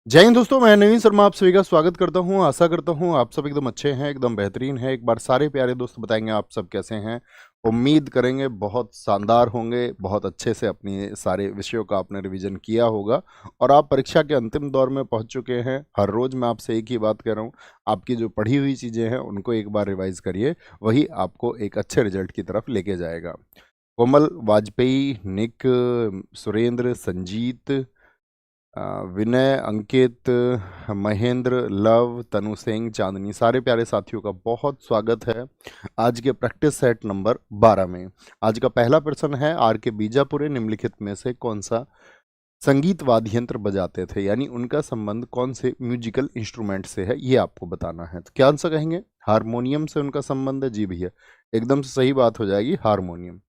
जय हिंद दोस्तों, मैं नवीन शर्मा आप सभी का स्वागत करता हूं। आशा करता हूं आप सब एकदम अच्छे हैं, एकदम बेहतरीन हैं। एक बार सारे प्यारे दोस्त बताएंगे आप सब कैसे हैं। उम्मीद करेंगे बहुत शानदार होंगे, बहुत अच्छे से अपनी सारे विषयों का आपने रिवीजन किया होगा और आप परीक्षा के अंतिम दौर में पहुंच चुके हैं। हर रोज़ मैं आपसे एक ही बात कह रहा हूं, आपकी जो पढ़ी हुई चीज़ें हैं उनको एक बार रिवाइज करिए, वही आपको एक अच्छे रिजल्ट की तरफ लेके जाएगा। कोमल, वाजपेयी, निक, सुरेंद्र, संजीत, विनय, अंकित, महेंद्र, लव, तनु सिंह, चांदनी, सारे प्यारे साथियों का बहुत स्वागत है आज के प्रैक्टिस सेट नंबर 12 में। आज का पहला प्रश्न है, आर के बीजापुरे निम्नलिखित में से कौन सा संगीत वाद्य यंत्र बजाते थे, यानी उनका संबंध कौन से म्यूजिकल इंस्ट्रूमेंट से है, ये आपको बताना है। तो क्या आंसर कहेंगे? हारमोनियम से उनका संबंध है। जी भैया, एकदम से सही बात हो जाएगी, हारमोनियम।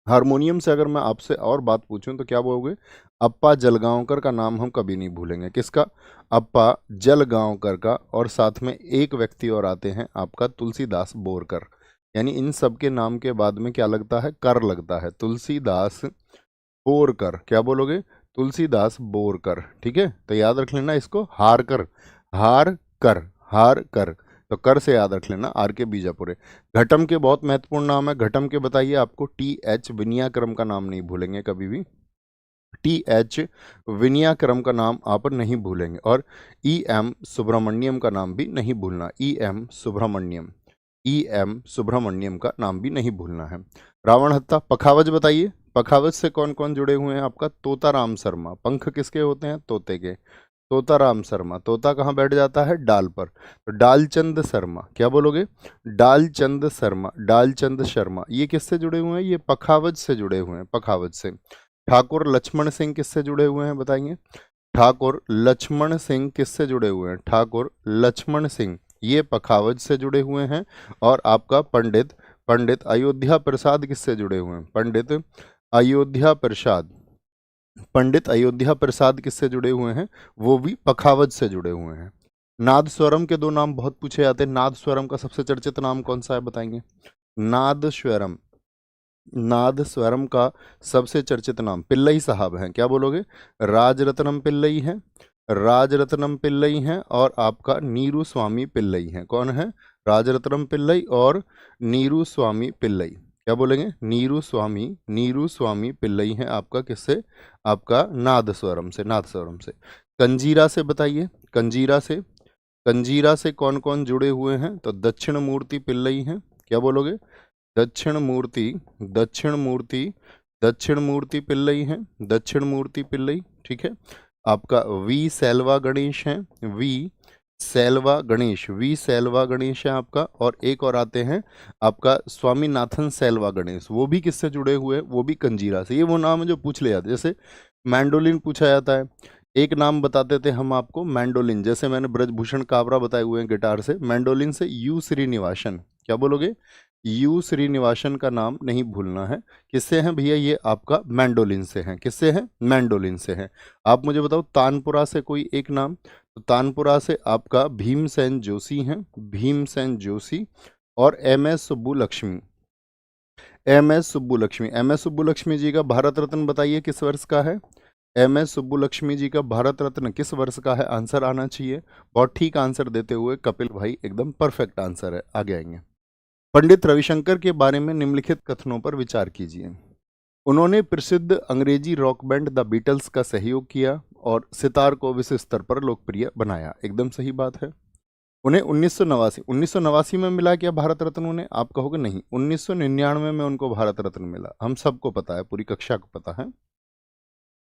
हारमोनियम से अगर मैं आपसे और बात पूछूं तो क्या बोलोगे? अप्पा जलगांवकर का नाम हम कभी नहीं भूलेंगे। किसका? अप्पा जलगांवकर का। और साथ में एक व्यक्ति और आते हैं आपका, तुलसीदास बोरकर। यानी इन सब के नाम के बाद में क्या लगता है? कर लगता है। तुलसीदास बोरकर। क्या बोलोगे? तुलसीदास बोरकर। ठीक है, तो याद रख लेना इसको, हार कर, हार कर, हार कर। तो कर से याद रख लेना, आर के बीजापुरे। घटम के बहुत महत्वपूर्ण नाम है। घटम के बताइए आपको। टी एच विनयाक्रम का नाम नहीं भूलेंगे कभी भी। टी एच विनयाक्रम का नाम आप नहीं भूलेंगे। और ई एम सुब्रमण्यम का नाम भी नहीं भूलना। E M Subramaniam, E M Subramaniam का नाम भी नहीं भूलना है। रावण हत्ता। पखावज बताइए, पखावज से कौन कौन जुड़े हुए हैं आपका? तोताराम शर्मा। पंख किसके होते हैं? तोते के। तोताराम शर्मा। तोता कहाँ बैठ जाता है? डाल पर। तो डालचंद शर्मा। क्या बोलोगे? डालचंद शर्मा, डालचंद शर्मा। ये किससे जुड़े हुए हैं? ये पखावज से जुड़े हुए हैं, पखावज से। ठाकुर लक्ष्मण सिंह किससे जुड़े हुए हैं बताइए? ठाकुर लक्ष्मण सिंह किससे जुड़े हुए हैं? ठाकुर लक्ष्मण सिंह ये पखावज से जुड़े हुए हैं। और आपका पंडित, पंडित अयोध्या प्रसाद किससे जुड़े हुए हैं? पंडित अयोध्या प्रसाद, पंडित अयोध्या प्रसाद किससे जुड़े हुए हैं? वो भी पखावज से जुड़े हुए हैं। नाद स्वरम के दो नाम बहुत पूछे जाते हैं। नाद स्वरम का सबसे चर्चित नाम कौन सा है बताएंगे? नाद स्वरम, नाद स्वरम का सबसे चर्चित नाम पिल्लई साहब हैं। क्या बोलोगे? राजरत्नम पिल्लई हैं, राजरत्नम पिल्लई हैं। और आपका नीरू स्वामी पिल्लई हैं। कौन है? राजरत्नम पिल्लई और नीरू स्वामी पिल्लई। क्या बोलेंगे? नीरू स्वामी, नीरू स्वामी पिल्लई हैं आपका। किससे? आपका नाद स्वरम से, नाद स्वरम से। कंजीरा से बताइए, कंजीरा से, कंजीरा से कौन कौन जुड़े हुए हैं? तो दक्षिण मूर्ति पिल्लई हैं। क्या बोलोगे? दक्षिण मूर्ति, दक्षिण मूर्ति, दक्षिण मूर्ति पिल्लई हैं, दक्षिण मूर्ति पिल्लई। ठीक है, आपका वी सेल्वा गणेश हैं, वी सेल्वा गणेश, वी सेल्वा गणेश है आपका। और एक और आते हैं आपका स्वामीनाथन सेल्वा गणेश। वो भी किससे जुड़े हुए हैं? वो भी कंजीरा से। ये वो नाम है जो पूछ ले जाते हैं। जैसे मैंडोलिन पूछा जाता है, एक नाम बताते थे हम आपको मैंडोलिन। जैसे मैंने ब्रजभूषण काबरा बताए हुए हैं गिटार से। मैंडोलिन से यू श्रीनिवासन। क्या बोलोगे? यू श्रीनिवासन का नाम नहीं भूलना है। किससे हैं भैया? ये आपका मैंडोलिन से हैं। किससे हैं? मैंडोलिन से हैं। आप मुझे बताओ तानपुरा से कोई एक नाम। तो तानपुरा से आपका भीमसेन जोशी हैं, भीमसेन जोशी। और M S Subbulakshmi, M S Subbulakshmi. M S Subbulakshmi ji का भारत रत्न बताइए किस वर्ष का है? एम एस सुब्बुलक्ष्मी जी का भारत रत्न किस वर्ष का है? आंसर आना चाहिए। बहुत ठीक आंसर देते हुए कपिल भाई, एकदम परफेक्ट आंसर है। आगे आएंगे। पंडित रविशंकर के बारे में निम्नलिखित कथनों पर विचार कीजिए। उन्होंने प्रसिद्ध अंग्रेजी रॉक बैंड द बीटल्स का सहयोग किया और सितार को विश्व स्तर पर लोकप्रिय बनाया। एकदम सही बात है। उन्हें 1989 में मिला क्या भारत रत्न? उन्हें आप कहोगे नहीं, 1999 में उनको भारत रत्न मिला। हम सबको पता है, पूरी कक्षा को पता है।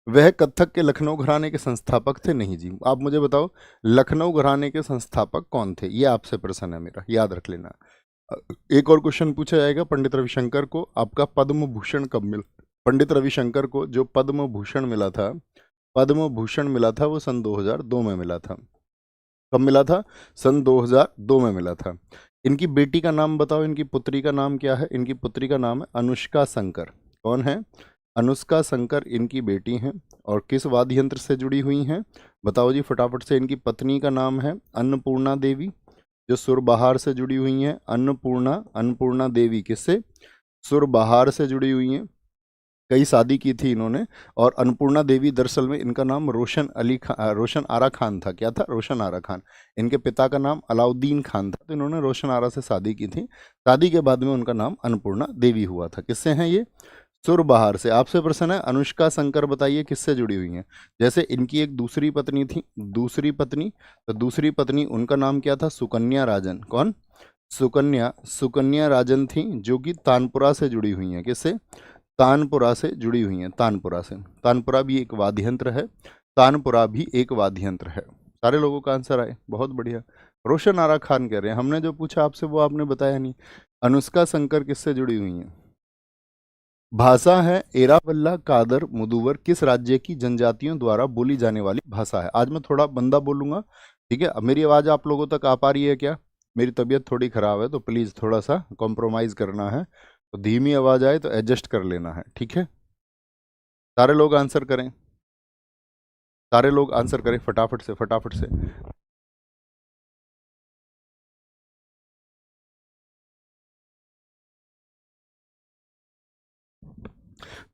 वह कथक के लखनऊ घराने के संस्थापक थे। नहीं जी, आप मुझे बताओ लखनऊ घराने के संस्थापक कौन थे? ये आपसे प्रश्न है मेरा, याद रख लेना। एक और क्वेश्चन पूछा जाएगा, पंडित रविशंकर को आपका पद्म भूषण कब मिला? पंडित रविशंकर को जो पद्म भूषण मिला था, पद्म भूषण मिला था, वो सन 2002 में मिला था। कब मिला था? सन 2002 में मिला था। इनकी बेटी का नाम बताओ, इनकी पुत्री का नाम क्या है? इनकी पुत्री का नाम है अनुष्का शंकर। कौन है? अनुष्का शंकर इनकी बेटी हैं। और किस वाद्य यंत्र से जुड़ी हुई हैं? बताओ जी फटाफट से। इनकी पत्नी का नाम है अन्नपूर्णा देवी, जो सुरबहार से जुड़ी हुई हैं। अन्नपूर्णा, अन्नपूर्णा देवी किससे? सुरबहार से जुड़ी हुई हैं। कई शादी की थी इन्होंने। और अन्नपूर्णा देवी दरअसल में इनका नाम रोशन आरा खान था। क्या था? रोशन आरा खान। इनके पिता का नाम अलाउद्दीन खान था, तो इन्होंने रोशन आरा से शादी की थी। शादी के बाद में उनका नाम अन्नपूर्णा देवी हुआ था। किससे हैं ये? सुरबहार से। आपसे प्रश्न है, अनुष्का शंकर बताइए किससे जुड़ी हुई हैं? जैसे इनकी एक दूसरी पत्नी थी, दूसरी पत्नी, तो दूसरी पत्नी उनका नाम क्या था? सुकन्या राजन। कौन? सुकन्या, सुकन्या राजन थी, जो कि तानपुरा से जुड़ी हुई हैं। किससे? तानपुरा से जुड़ी हुई हैं, तानपुरा से। तानपुरा भी एक वाद्य यंत्र है, तानपुरा भी एक वाद्य यंत्र है। सारे लोगों का आंसर आए, बहुत बढ़िया। रोशन आरा खान कह रहे हैं, हमने जो पूछा आपसे वो आपने बताया नहीं। अनुष्का शंकर किससे जुड़ी हुई हैं? भाषा है एरावल्ला कादर मुदुवर, किस राज्य की जनजातियों द्वारा बोली जाने वाली भाषा है? आज मैं थोड़ा बंदा बोलूंगा, ठीक है? अब मेरी आवाज़ आप लोगों तक आ पा रही है क्या? मेरी तबीयत थोड़ी ख़राब है, तो प्लीज़ थोड़ा सा कॉम्प्रोमाइज़ करना है। तो धीमी आवाज़ आए तो एडजस्ट कर लेना है, ठीक है? सारे लोग आंसर करें, सारे लोग आंसर करें फटाफट से, फटाफट से।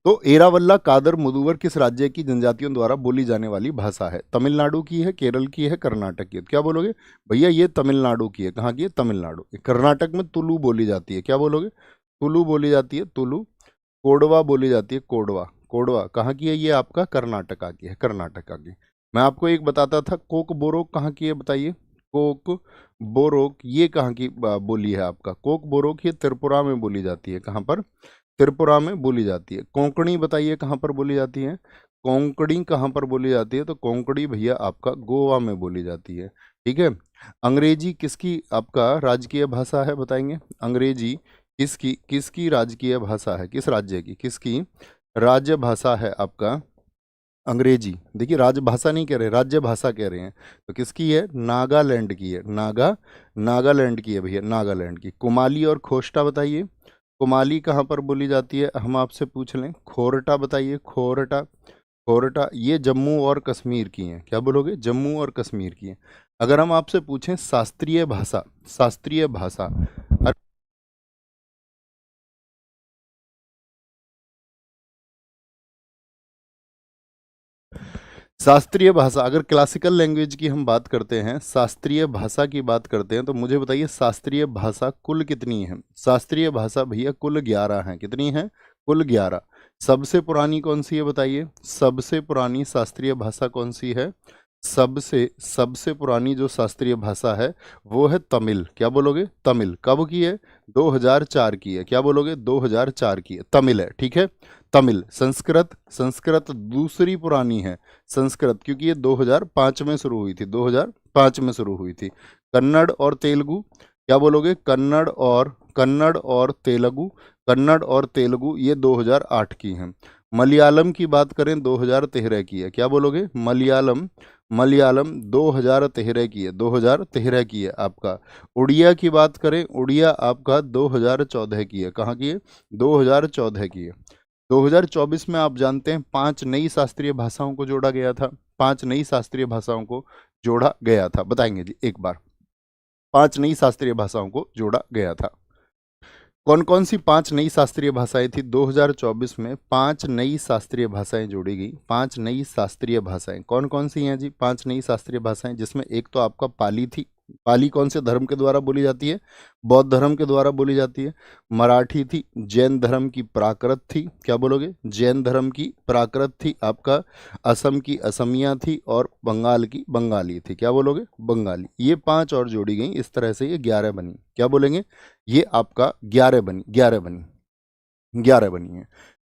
तो एरावल्ला कादर मुदुवर किस राज्य की जनजातियों द्वारा बोली जाने वाली भाषा है? तमिलनाडु की है, केरल की है, कर्नाटक की है? क्या बोलोगे? भैया ये तमिलनाडु की है। कहाँ की है? तमिलनाडु। कर्नाटक में तुलु बोली जाती है। क्या बोलोगे? तुलु बोली जाती है, तुलु। कोडवा बोली जाती है, कोडवा। कोडवा कहाँ की है? ये आपका कर्नाटका की है, कर्नाटका की। मैं आपको एक बताता था, कोक बोरोक कहाँ की है बताइए? कोक बोरोक ये कहाँ की बोली है आपका? कोक बोरोक ये त्रिपुरा में बोली जाती है। कहाँ पर? त्रिपुरा में बोली जाती है। कोंकणी बताइए कहाँ पर बोली जाती है? कोंकणी कहाँ पर बोली जाती है? तो कोंकणी भैया आपका गोवा में बोली जाती है, ठीक है? अंग्रेजी किसकी आपका राजकीय भाषा है बताएंगे? अंग्रेजी किसकी किसकी राजकीय भाषा है? किस राज्य की, किसकी राज्य भाषा है आपका अंग्रेजी? देखिए राजभाषा नहीं कह रहे, राज्य भाषा कह रहे हैं। तो किसकी है? नागालैंड की है। नागालैंड की है भैया, नागालैंड की। कुमाली और खोष्टा बताइए, कुमाली कहाँ पर बोली जाती है? हम आपसे पूछ लें। खोरटा बताइए, खोरटा। खोरटा ये जम्मू और कश्मीर की हैं। क्या बोलोगे? जम्मू और कश्मीर की हैं। अगर हम आपसे पूछें शास्त्रीय भाषा, शास्त्रीय भाषा, शास्त्रीय भाषा, अगर क्लासिकल लैंग्वेज की हम बात करते हैं, शास्त्रीय भाषा की बात करते हैं, तो मुझे बताइए शास्त्रीय भाषा कुल कितनी है? शास्त्रीय भाषा भैया कुल 11 हैं। कितनी है? कुल 11। सबसे पुरानी कौन सी है बताइए? सबसे पुरानी शास्त्रीय भाषा कौन सी है? सबसे सबसे पुरानी जो शास्त्रीय भाषा है वो है तमिल। क्या बोलोगे? तमिल। कब की है? 2004 की है। क्या बोलोगे? 2004 की है, तमिल है, ठीक है? तमिल। संस्कृत, संस्कृत दूसरी पुरानी है, संस्कृत, क्योंकि ये 2005 में शुरू हुई थी, 2005 में शुरू हुई थी। कन्नड़ और तेलुगु, क्या बोलोगे? कन्नड़ और तेलुगु, कन्नड़ और तेलुगु ये 2008 की हैं। मलयालम की बात करें 2013 की है। क्या बोलोगे? मलयालम, मलयालम 2013 की है, 2013 की है आपका। उड़िया की बात करें, उड़िया आपका 2014 की है। कहाँ की है? 2014 की है। 2024 में आप जानते हैं 5 नई शास्त्रीय भाषाओं को जोड़ा गया था। 5 नई शास्त्रीय भाषाओं को जोड़ा गया था, बताएंगे जी एक बार। 5 नई शास्त्रीय भाषाओं को जोड़ा गया था। कौन कौन सी 5 नई शास्त्रीय भाषाएं थी? 2024 में 5 नई शास्त्रीय भाषाएं जोड़ी गई। 5 नई शास्त्रीय भाषाएं कौन कौन सी हैं जी? 5 नई शास्त्रीय भाषाएं, जिसमें एक तो आपका पाली थी। पाली कौन से धर्म के द्वारा बोली जाती है? बौद्ध धर्म के द्वारा बोली जाती है। मराठी थी, जैन धर्म की प्राकृत थी। क्या बोलोगे? जैन धर्म की प्राकृत थी आपका। असम की असमिया थी, और बंगाल की बंगाली थी। क्या बोलोगे? बंगाली। ये 5 और जोड़ी गई, इस तरह से ये 11 बनी। क्या बोलेंगे? ये आपका 11 बनी, 11 बनी, 11 बनी है।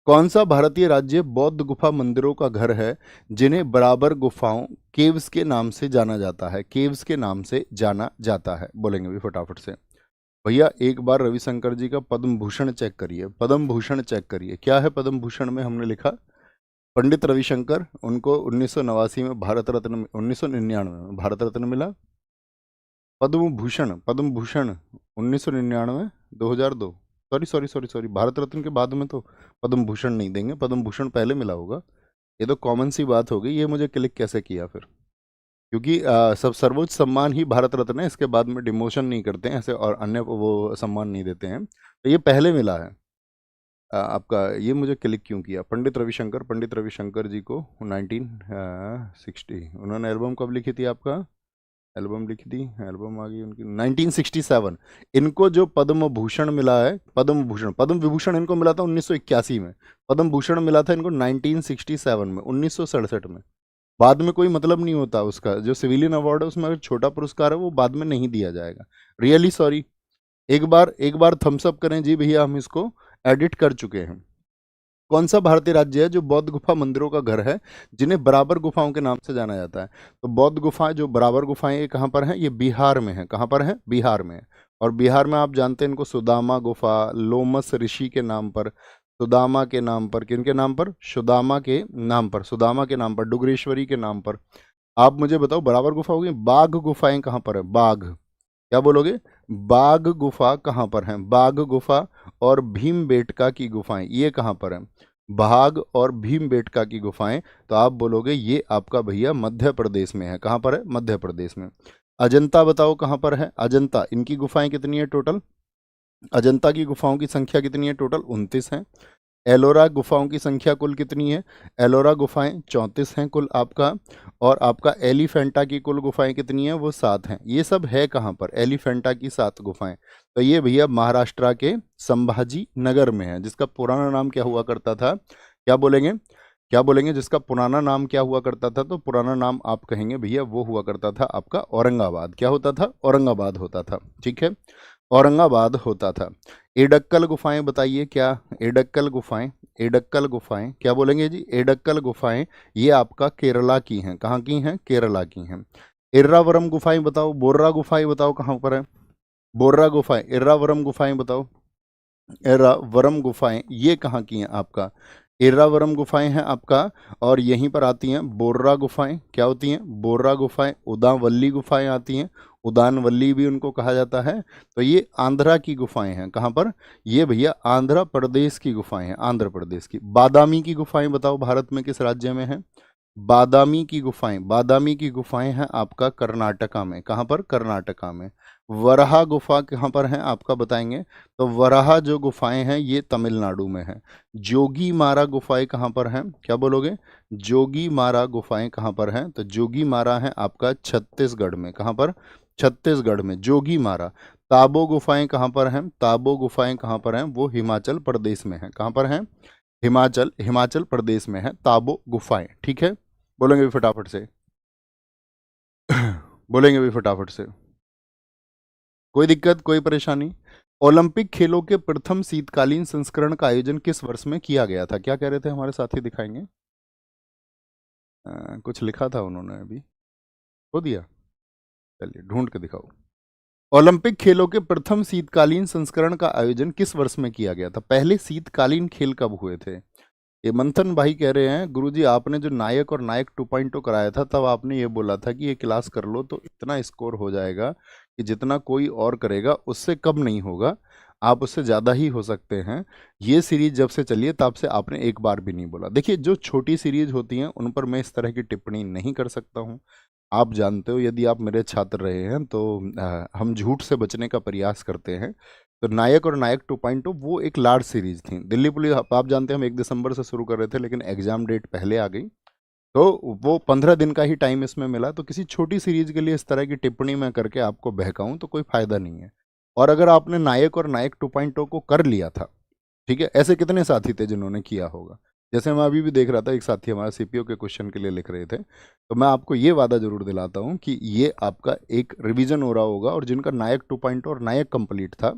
कौन सा भारतीय राज्य बौद्ध गुफा मंदिरों का घर है जिन्हें बराबर गुफाओं, केव्स के नाम से जाना जाता है? केव्स के नाम से जाना जाता है, बोलेंगे भी फटाफट से। भैया एक बार रविशंकर जी का पद्म भूषण चेक करिए, पद्म भूषण चेक करिए। क्या है पद्म भूषण में? हमने लिखा पंडित रविशंकर, उनको 1989 में भारत रत्न, 1999 में भारत रत्न मिला। Padma Bhushan, Padma Bhushan 1999, 2002, sorry sorry sorry sorry, Bharat Ratna के बाद में तो पद्म भूषण नहीं देंगे, पद्म भूषण पहले मिला होगा। ये तो कॉमन सी बात हो गई। ये मुझे क्लिक कैसे किया फिर? क्योंकि सब सर्वोच्च सम्मान ही भारत रत्न है, इसके बाद में डिमोशन नहीं करते हैं ऐसे, और अन्य वो सम्मान नहीं देते हैं, तो ये पहले मिला है। आपका ये मुझे क्लिक क्यों किया, पंडित रविशंकर जी को 1960, उन्होंने एल्बम कब लिखी थी आपका, एल्बम लिखी थी, एल्बम आ गई उनकी 1967। इनको जो पद्म भूषण मिला है, पद्म विभूषण इनको मिला था 1981 में, पद्म भूषण मिला था इनको 1967 में, 1967 में। बाद में कोई मतलब नहीं होता उसका, जो सिविलियन अवार्ड है उसमें अगर छोटा पुरस्कार है वो बाद में नहीं दिया जाएगा। रियली सॉरी, एक बार थम्स अप करें जी भैया, हम इसको एडिट कर चुके हैं। कौन सा भारतीय राज्य है जो बौद्ध गुफा मंदिरों का घर है, जिन्हें बराबर गुफाओं के नाम से जाना जाता है? तो बौद्ध गुफाएं, जो बराबर गुफाएं, ये कहाँ पर हैं? ये बिहार में है। कहाँ पर है? बिहार में है। और बिहार में आप जानते हैं इनको सुदामा गुफा, लोमस ऋषि के नाम पर, सुदामा के नाम पर, किनके नाम पर? सुदामा के नाम पर, सुदामा के नाम पर, डुगरेश्वरी के नाम पर। आप मुझे बताओ, बराबर गुफा होगी, बाघ गुफाएं कहाँ पर है? बाघ, क्या बोलोगे? बाघ गुफा कहाँ पर है? बाघ गुफा और भीमबेटका की गुफाएं, ये कहाँ पर है? बाघ और भीमबेटका की गुफाएं, तो आप बोलोगे ये आपका भैया मध्य प्रदेश में है। कहाँ पर है? मध्य प्रदेश में। अजंता बताओ कहाँ पर है? अजंता, इनकी गुफाएं कितनी है टोटल? अजंता की गुफाओं की संख्या कितनी है टोटल? 29 है। एलोरा गुफाओं की संख्या कुल कितनी है? एलोरा गुफाएं 34 हैं कुल आपका। और आपका एलिफेंटा की कुल गुफाएं कितनी है? वो 7 हैं। ये सब है कहाँ पर? एलिफेंटा की 7 गुफाएं, तो ये भैया महाराष्ट्र के संभाजी नगर में है, जिसका पुराना नाम क्या हुआ करता था? क्या बोलेंगे? क्या बोलेंगे? जिसका पुराना नाम क्या हुआ करता था? तो पुराना नाम आप कहेंगे भैया वो हुआ करता था आपका औरंगाबाद। क्या होता था? औरंगाबाद होता था। ठीक है, औरंगाबाद होता था। एडक्कल गुफाएं बताइए क्या? एडक्कल गुफाएं, एडक्कल गुफाएं क्या बोलेंगे जी? एडक्कल गुफाएं ये आपका केरला की हैं। कहाँ की हैं? केरला की हैं। इर्रावरम गुफाएं बताओ, बोर्रा गुफाएं बताओ कहाँ पर है? बोर्रा गुफाएं, इर्रावरम गुफाएं बताओ, इर्रावरम गुफाएं ये कहाँ की हैं आपका? इर्रावरम गुफाएं हैं आपका, और यहीं पर आती हैं बोर्रा गुफाएं। क्या होती हैं? बोर्रा गुफाएं। उदावल्ली गुफाएं आती हैं, उदानवल्ली भी उनको कहा जाता है। तो ये आंध्रा की गुफाएं हैं। कहाँ पर? ये भैया आंध्र प्रदेश की गुफाएं हैं, आंध्र प्रदेश की। बादामी की गुफाएं बताओ भारत में किस राज्य में है? बादामी की गुफाएं, बादामी की गुफाएं हैं आपका कर्नाटका में। कहाँ पर? कर्नाटका में। वराहा गुफा कहाँ पर है आपका, बताएंगे? तो वराहा जो गुफाएं हैं ये तमिलनाडु में है। जोगी मारा गुफाएं कहाँ पर हैं? क्या बोलोगे? जोगी मारा गुफाएं कहाँ पर हैं? तो जोगी मारा है आपका छत्तीसगढ़ में। कहाँ पर? छत्तीसगढ़ में जोगी मारा। ताबो गुफाएं कहाँ पर हैं? ताबो गुफाएं कहाँ पर हैं? वो हिमाचल प्रदेश में है। कहाँ पर हैं? हिमाचल प्रदेश में है ताबो गुफाएं। ठीक है, बोलेंगे भी फटाफट से बोलेंगे भी फटाफट से, कोई दिक्कत, कोई परेशानी? ओलंपिक खेलों के प्रथम शीतकालीन संस्करण का आयोजन किस वर्ष में किया गया था? क्या कह रहे थे हमारे साथी, दिखाएंगे? कुछ लिखा था उन्होंने अभी, खो दिया, चलिए ढूंढ के दिखाओ। ओलंपिक खेलों के प्रथम शीतकालीन संस्करण का आयोजन किस वर्ष में किया गया था? पहले शीतकालीन खेल कब हुए थे? ये मंथन भाई कह रहे हैं, गुरुजी आपने जो नायक और नायक 2.0 कराया था, तब आपने ये बोला था कि ये क्लास कर लो तो इतना स्कोर हो जाएगा कि जितना कोई और करेगा उससे कम नहीं होगा, आप उससे ज़्यादा ही हो सकते हैं। ये सीरीज जब से चली है तब से आपने एक बार भी नहीं बोला। देखिए, जो छोटी सीरीज होती हैं उन पर मैं इस तरह की टिप्पणी नहीं कर सकता हूँ। आप जानते हो, यदि आप मेरे छात्र रहे हैं तो हम झूठ से बचने का प्रयास करते हैं। तो नायक और नायक 2.0 वो एक लार्ज सीरीज थी। दिल्ली पुलिस आप जानते हैं हम 1 दिसंबर से शुरू कर रहे थे, लेकिन एग्जाम डेट पहले आ गई, तो वो 15 दिन का ही टाइम इसमें मिला। तो किसी छोटी सीरीज के लिए इस तरह की टिप्पणी मैं करके आपको बहकाऊं तो कोई फायदा नहीं है। और अगर आपने नायक और नायक 2.0 को कर लिया था, ठीक है, ऐसे कितने साथी थे जिन्होंने किया होगा? जैसे मैं अभी भी देख रहा था, एक साथी हमारा सीपीओ के क्वेश्चन के लिए लिख रहे थे, तो मैं आपको ये वादा जरूर दिलाता हूँ कि ये आपका एक रिवीजन हो रहा होगा। और जिनका नायक 2.0 और नायक कंप्लीट था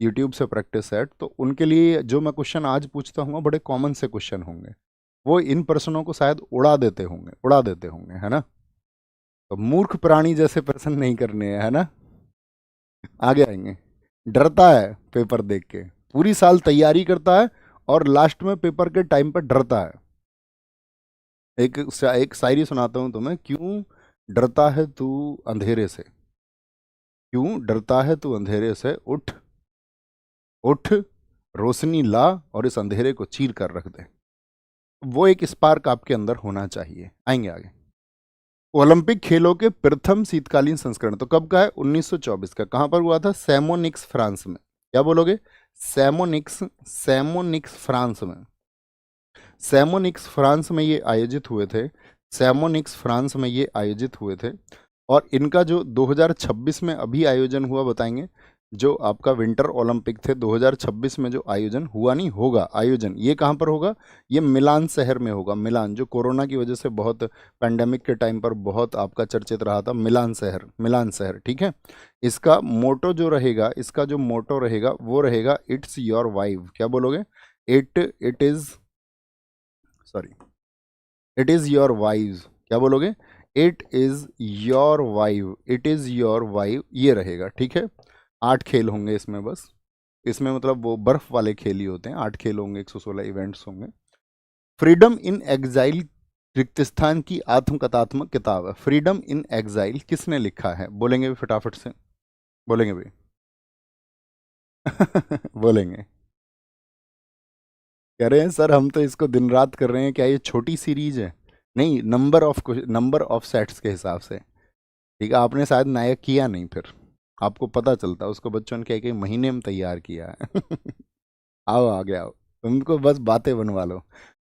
यूट्यूब से प्रैक्टिस सेट, तो उनके लिए जो मैं क्वेश्चन आज पूछता हूँ बड़े कॉमन से क्वेश्चन होंगे, वो इन पर्सनों को शायद उड़ा देते होंगे, है ना? तो मूर्ख प्राणी जैसे प्रश्न नहीं करने हैं, है ना? आगे आएंगे। डरता है पेपर देख के, पूरी साल तैयारी करता है और लास्ट में पेपर के टाइम पर डरता है। एक शायरी सुनाता हूं तुम्हें। क्यों डरता है तू अंधेरे से, क्यों डरता है तू अंधेरे से, उठ उठ रोशनी ला और इस अंधेरे को चीर कर रख दे। वो एक स्पार्क आपके अंदर होना चाहिए। आएंगे आगे। ओलंपिक खेलों के प्रथम शीतकालीन संस्करण तो कब का है? 1924 का। कहां पर हुआ था? सैमोनिक्स फ्रांस में। क्या बोलोगे? सैमोनिक्स, सैमोनिक्स फ्रांस में, सैमोनिक्स फ्रांस में ये आयोजित हुए थे, सैमोनिक्स फ्रांस में ये आयोजित हुए थे। और इनका जो 2026 में अभी आयोजन हुआ बताएंगे, जो आपका विंटर ओलंपिक थे 2026 में जो आयोजन हुआ, नहीं होगा आयोजन, ये कहाँ पर होगा, ये मिलान शहर में होगा। मिलान जो कोरोना की वजह से बहुत पैंडेमिक के टाइम पर बहुत आपका चर्चित रहा था, मिलान शहर, मिलान शहर, ठीक है। इसका मोटो जो रहेगा, इसका जो मोटो रहेगा वो रहेगा इट्स योर वाइव। क्या बोलोगे, it is, sorry, it is your wife. क्या बोलोगे, it is your wife, it is your wife, ये रहेगा, ठीक है। 8 खेल होंगे इसमें बस, इसमें मतलब वो बर्फ वाले खेल ही होते हैं। 8 खेल होंगे, 116 इवेंट्स होंगे। फ्रीडम इन एग्जाइल रिक्तिस्थान की आत्मकथात्मक किताब है। फ्रीडम इन एग्जाइल किसने लिखा है, बोलेंगे भी फटाफट से, बोलेंगे भी बोलेंगे, कह रहे हैं सर हम तो इसको दिन रात कर रहे हैं, क्या ये छोटी सीरीज है, नहीं, नंबर ऑफ सेट्स के हिसाब से, ठीक है। आपने शायद नायक किया नहीं, फिर आपको पता चलता उसको बच्चों ने कई महीने में तैयार किया है आओ आगे आओ, तुमको बस बातें बनवा लो।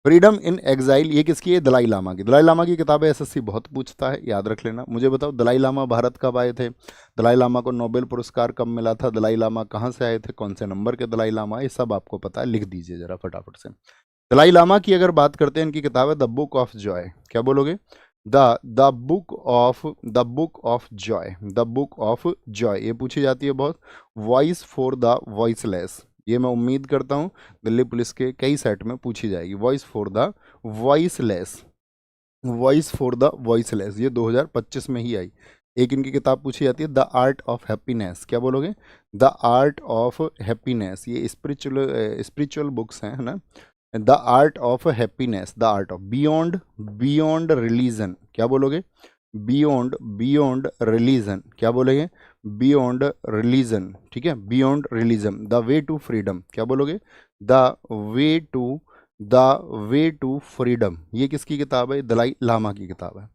फ्रीडम इन एग्जाइल ये किसकी है, दलाई लामा की। दलाई लामा की किताबें एसएससी बहुत पूछता है, याद रख लेना। मुझे बताओ दलाई लामा भारत कब आए थे, दलाई लामा को नोबेल पुरस्कार कब मिला था, दलाई लामा कहाँ से आए थे, कौन से नंबर के दलाई लामा, ये सब आपको पता है, लिख दीजिए जरा फटाफट से। दलाई लामा की अगर बात करते हैं, इनकी किताब है द बुक ऑफ जॉय। क्या बोलोगे, the book of Joy, the book of Joy, ये पूछी जाती है बहुत। वॉइस फॉर द वॉइसलेस, ये मैं उम्मीद करता हूँ दिल्ली पुलिस के कई सेट में पूछी जाएगी। Voice for the voiceless, voice for the voiceless, ये 2025 में ही आई। एक इनकी किताब पूछी जाती है द आर्ट ऑफ हैप्पीनेस। क्या बोलोगे, द आर्ट ऑफ हैप्पीनेस, ये स्पिरिचुअल बुक्स हैं, है ना। The art of happiness, the art of beyond religion. क्या बोलोगे, बियॉन्ड रिलीजन। क्या बोलेंगे, बियॉन्ड रिलीजन, ठीक है, beyond religion. The way to freedom. क्या बोलोगे, the way to the way to freedom, ये किसकी किताब है, दलाई लामा की किताब है।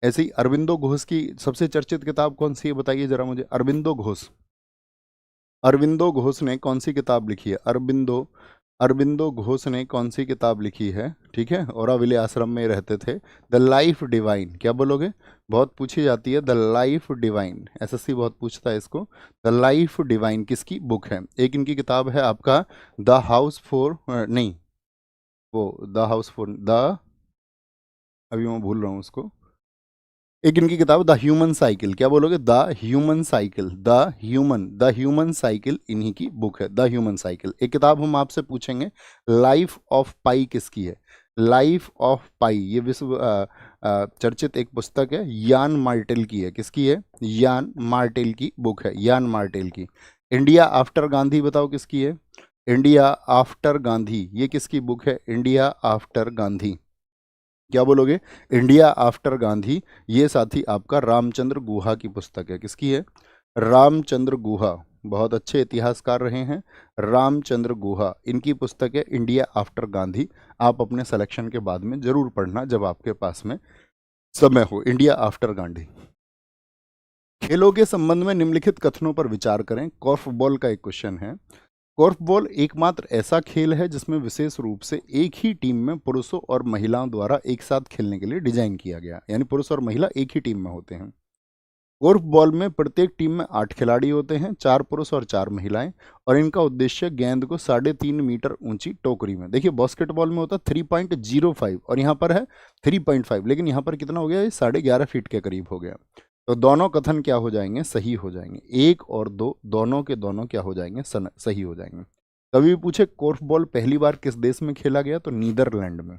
ऐसे ही अरविंदो घोष की सबसे चर्चित किताब कौन सी है, बताइए जरा मुझे। अरविंदो घोष, अरविंदो घोष ने कौन सी किताब लिखी है, अरविंदो घोष ने कौन सी किताब लिखी है, ठीक है। औराविले आश्रम में रहते थे। The life divine. क्या बोलोगे, बहुत पूछी जाती है द लाइफ डिवाइन, एसएससी बहुत पूछता है इसको। द लाइफ डिवाइन किसकी बुक है। एक इनकी किताब है आपका द हाउस फॉर, नहीं वो द हाउस फॉर द, अभी मैं भूल रहा हूँ उसको। एक इनकी किताब द ह्यूमन साइकिल। क्या बोलोगे, the human cycle, the human cycle इन्हीं की बुक है, द ह्यूमन साइकिल। एक किताब हम आपसे पूछेंगे लाइफ ऑफ पाई किसकी है, लाइफ ऑफ पाई, ये विश्व चर्चित एक पुस्तक है, यान मार्टेल की है। किसकी है, यान मार्टेल की बुक है, यान मार्टेल की। इंडिया आफ्टर गांधी बताओ किसकी है, इंडिया आफ्टर गांधी, ये किसकी बुक है, इंडिया आफ्टर गांधी। क्या बोलोगे, इंडिया आफ्टर गांधी, ये साथी आपका रामचंद्र गुहा की पुस्तक है। किसकी है, रामचंद्र गुहा, बहुत अच्छे इतिहासकार रहे हैं रामचंद्र गुहा, इनकी पुस्तक है इंडिया आफ्टर गांधी। आप अपने सिलेक्शन के बाद में जरूर पढ़ना जब आपके पास में समय हो, इंडिया आफ्टर गांधी। खेलों के संबंध में निम्नलिखित कथनों पर विचार करें। कॉर्फबॉल का एक क्वेश्चन है। कॉर्फबॉल एकमात्र ऐसा खेल है जिसमें विशेष रूप से एक ही टीम में पुरुषों और महिलाओं द्वारा एक साथ खेलने के लिए डिजाइन किया गया, यानी पुरुष और महिला एक ही टीम में होते हैं। कोर्फबॉल में प्रत्येक टीम में 8 खिलाड़ी होते हैं, 4 पुरुष और 4 महिलाएं, और इनका उद्देश्य गेंद को 3.5 मीटर ऊंची टोकरी में, देखिए बास्केटबॉल में होता है 3.05 और यहाँ पर है 3.5, लेकिन यहाँ पर कितना हो गया, ये 11.5 फीट के करीब हो गया। तो दोनों कथन क्या हो जाएंगे, सही हो जाएंगे। 1 और 2 दोनों के दोनों क्या हो जाएंगे, सही हो जाएंगे। कभी भी पूछे कोर्फबॉल पहली बार किस देश में खेला गया, तो नीदरलैंड में।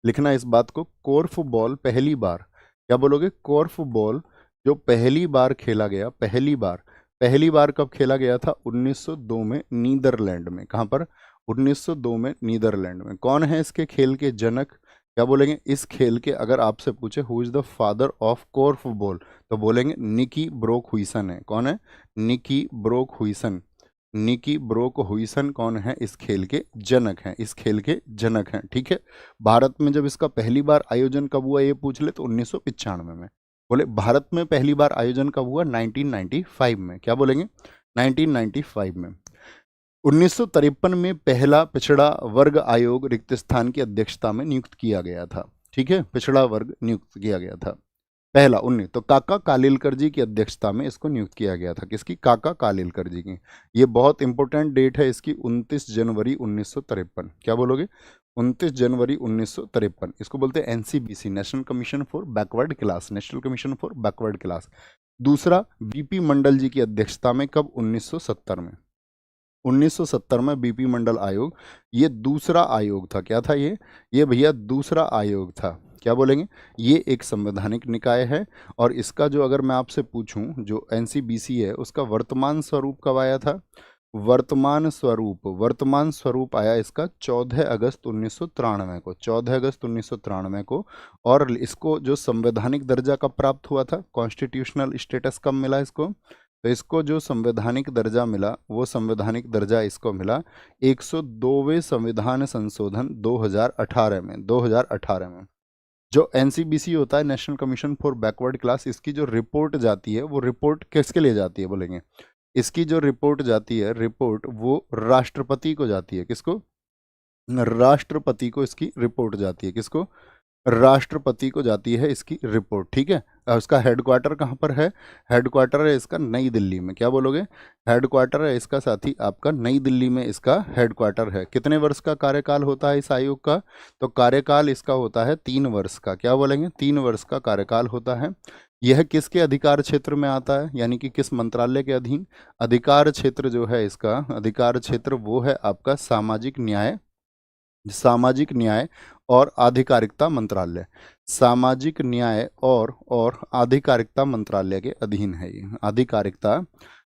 लिखना इस बात को, कोर्फबॉल पहली बार, क्या बोलोगे, कोर्फबॉल जो पहली बार खेला गया, पहली बार कब खेला गया था, 1902 में नीदरलैंड में। कहाँ पर, 1902 में नीदरलैंड में। कौन है इसके खेल के जनक, क्या बोलेंगे, इस खेल के अगर आपसे पूछे who is the father of korfball, तो बोलेंगे निकी ब्रोक हुइसन है। कौन है, निकी ब्रोक हुइसन। निकी ब्रोक हुइसन कौन है, इस खेल के जनक हैं, इस खेल के जनक हैं, ठीक है। भारत में जब इसका पहली बार आयोजन कब हुआ ये पूछ ले, तो 1995 में। बोले भारत में पहली बार आयोजन कब हुआ, 1995 में। क्या बोलेंगे, 1995 में। 1953 में पहला पिछड़ा वर्ग आयोग रिक्त स्थान की अध्यक्षता में नियुक्त किया गया था। ठीक है, पिछड़ा वर्ग नियुक्त किया गया था पहला 19, तो काका कालेलकर जी की अध्यक्षता में इसको नियुक्त किया गया था। किसकी? काका कालेलकर जी की। ये बहुत इंपॉर्टेंट डेट है इसकी, 29 जनवरी 1953। क्या बोलोगे? 29 जनवरी 1953। इसको बोलते हैं NCBC, national commission for backward class, national commission for backward class. दूसरा बीपी मंडल जी की अध्यक्षता में, कब? 1970 में। 1970 में बीपी मंडल आयोग, ये दूसरा आयोग था। क्या था ये भैया दूसरा आयोग था। क्या बोलेंगे? ये एक संवैधानिक निकाय है, और इसका जो अगर मैं आपसे पूछूं, जो एनसीबीसी है उसका वर्तमान स्वरूप कब आया था? वर्तमान स्वरूप आया इसका 14 अगस्त 1993 को, 14 अगस्त 1993 को। और इसको जो संवैधानिक दर्जा कब प्राप्त हुआ था? कॉन्स्टिट्यूशनल स्टेटस कब मिला इसको? तो इसको जो संवैधानिक दर्जा मिला, वो संवैधानिक दर्जा इसको मिला 102वें संविधान संशोधन 2018 में। 2018 में जो एनसीबीसी होता है, national commission for backward class, इसकी जो रिपोर्ट जाती है, वो रिपोर्ट किसके लिए जाती है बोलेंगे? इसकी जो रिपोर्ट जाती है, रिपोर्ट वो राष्ट्रपति को जाती है। किसको? राष्ट्रपति को इसकी रिपोर्ट जाती है। किसको? राष्ट्रपति को जाती है इसकी रिपोर्ट। ठीक है, और इसका हेडक्वार्टर कहाँ पर है? हेडक्वार्टर है इसका नई दिल्ली में। क्या बोलोगे? हेडक्वार्टर है इसका साथी आपका नई दिल्ली में, इसका हेडक्वार्टर है। कितने वर्ष का कार्यकाल होता है इस आयोग का? तो कार्यकाल इसका होता है 3 वर्ष का। क्या बोलेंगे? 3 वर्ष का कार्यकाल होता है। यह किसके अधिकार क्षेत्र में आता है, यानी कि किस मंत्रालय के अधीन? अधिकार क्षेत्र जो है इसका, अधिकार क्षेत्र वो है आपका सामाजिक न्याय और आधिकारिकता मंत्रालय। सामाजिक न्याय और आधिकारिकता मंत्रालय के अधीन है ये।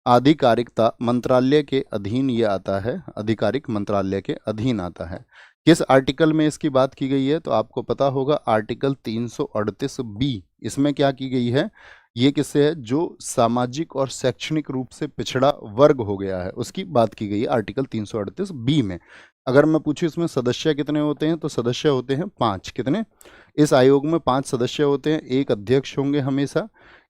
आधिकारिकता मंत्रालय के अधीन ये आता है, आधिकारिक मंत्रालय के अधीन आता है। किस आर्टिकल में इसकी बात की गई है? तो आपको पता होगा आर्टिकल 338 बी। इसमें क्या की गई है? ये किससे है? जो सामाजिक और शैक्षणिक रूप से पिछड़ा वर्ग हो गया है, उसकी बात की गई है आर्टिकल 338 बी में। अगर मैं पूछूं इसमें सदस्य कितने होते हैं, तो सदस्य होते हैं 5। कितने? इस आयोग में 5 सदस्य होते हैं। एक अध्यक्ष होंगे हमेशा,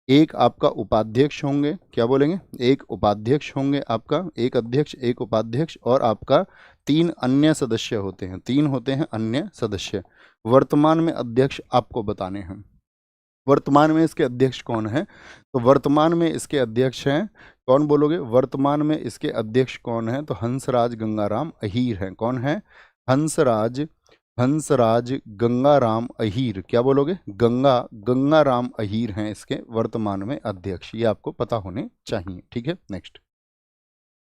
एक आपका उपाध्यक्ष होंगे। क्या बोलेंगे? एक उपाध्यक्ष होंगे आपका, एक अध्यक्ष, एक उपाध्यक्ष, और आपका 3 अन्य सदस्य होते हैं। 3 होते हैं अन्य सदस्य। वर्तमान में अध्यक्ष आपको बताने हैं। वर्तमान में इसके अध्यक्ष कौन है? तो वर्तमान में इसके अध्यक्ष हैं, कौन बोलोगे? वर्तमान में इसके अध्यक्ष कौन है? तो हंसराज गंगाराम अहीर हैं। कौन है? हंसराज गंगाराम अहीर। क्या बोलोगे? गंगाराम अहीर हैं इसके वर्तमान में अध्यक्ष। ये आपको पता होने चाहिए। ठीक है, नेक्स्ट।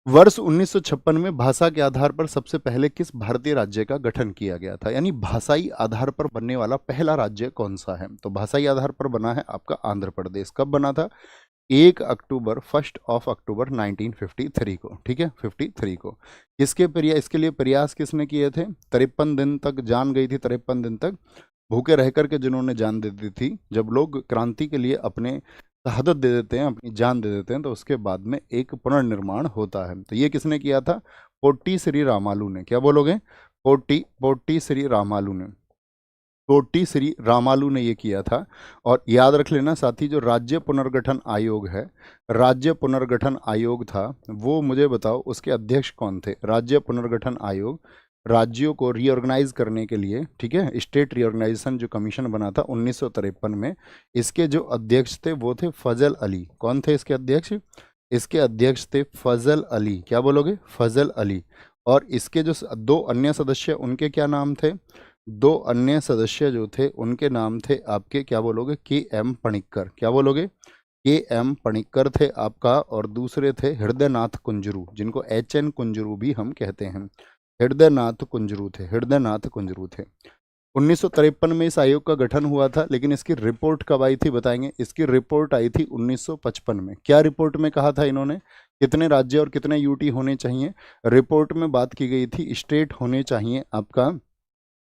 वर्ष 1956 में भाषा के आधार पर सबसे पहले किस भारतीय राज्य का गठन किया गया था? यानी भाषाई आधार पर बनने वाला पहला राज्य कौन सा है? तो भाषाई आधार पर बना है आपका आंध्र प्रदेश। कब बना था? 1 अक्टूबर 1953 को। ठीक है, 53 को। इसके लिए प्रयास किसने किए थे? 53 दिन तक जान गई थी, 53 दिन तक भूखे रह करके जिन्होंने जान दे दी थी। जब लोग क्रांति के लिए अपने शहादत दे देते हैं, अपनी जान दे देते हैं, तो उसके बाद में एक पुनर्निर्माण होता है। तो ये किसने किया था? पोट्टी श्री रामालू ने। क्या बोलोगे? पोट्टी श्री रामालू ने। पोट्टी श्री रामालू ने ये किया था। और याद रख लेना साथी, जो राज्य पुनर्गठन आयोग है, राज्य पुनर्गठन आयोग था, वो मुझे बताओ उसके अध्यक्ष कौन थे? राज्य पुनर्गठन आयोग राज्यों को रीऑर्गेनाइज करने के लिए, ठीक है, स्टेट रीऑर्गेनाइजेशन जो कमीशन बना था 1953 में, इसके जो अध्यक्ष थे वो थे फजल अली। कौन थे इसके अध्यक्ष? इसके अध्यक्ष थे फजल अली। क्या बोलोगे? फजल अली। और इसके जो 2 अन्य सदस्य, उनके क्या नाम थे? 2 अन्य सदस्य जो थे उनके नाम थे आपके, क्या बोलोगे? के.एम. पणिक्कर। क्या बोलोगे? के.एम. पणिक्कर थे आपका। और दूसरे थे हृदयनाथ कुंजरू, जिनको H.N. कुंजरू भी हम कहते हैं। हृदयनाथ कुंजरू थे। 1953 में इस आयोग का गठन हुआ था, लेकिन इसकी रिपोर्ट कब आई थी बताएंगे? इसकी रिपोर्ट आई थी 1955 में। क्या रिपोर्ट में कहा था इन्होंने? कितने राज्य और कितने यूटी होने चाहिए? रिपोर्ट में बात की गई थी स्टेट होने चाहिए आपका,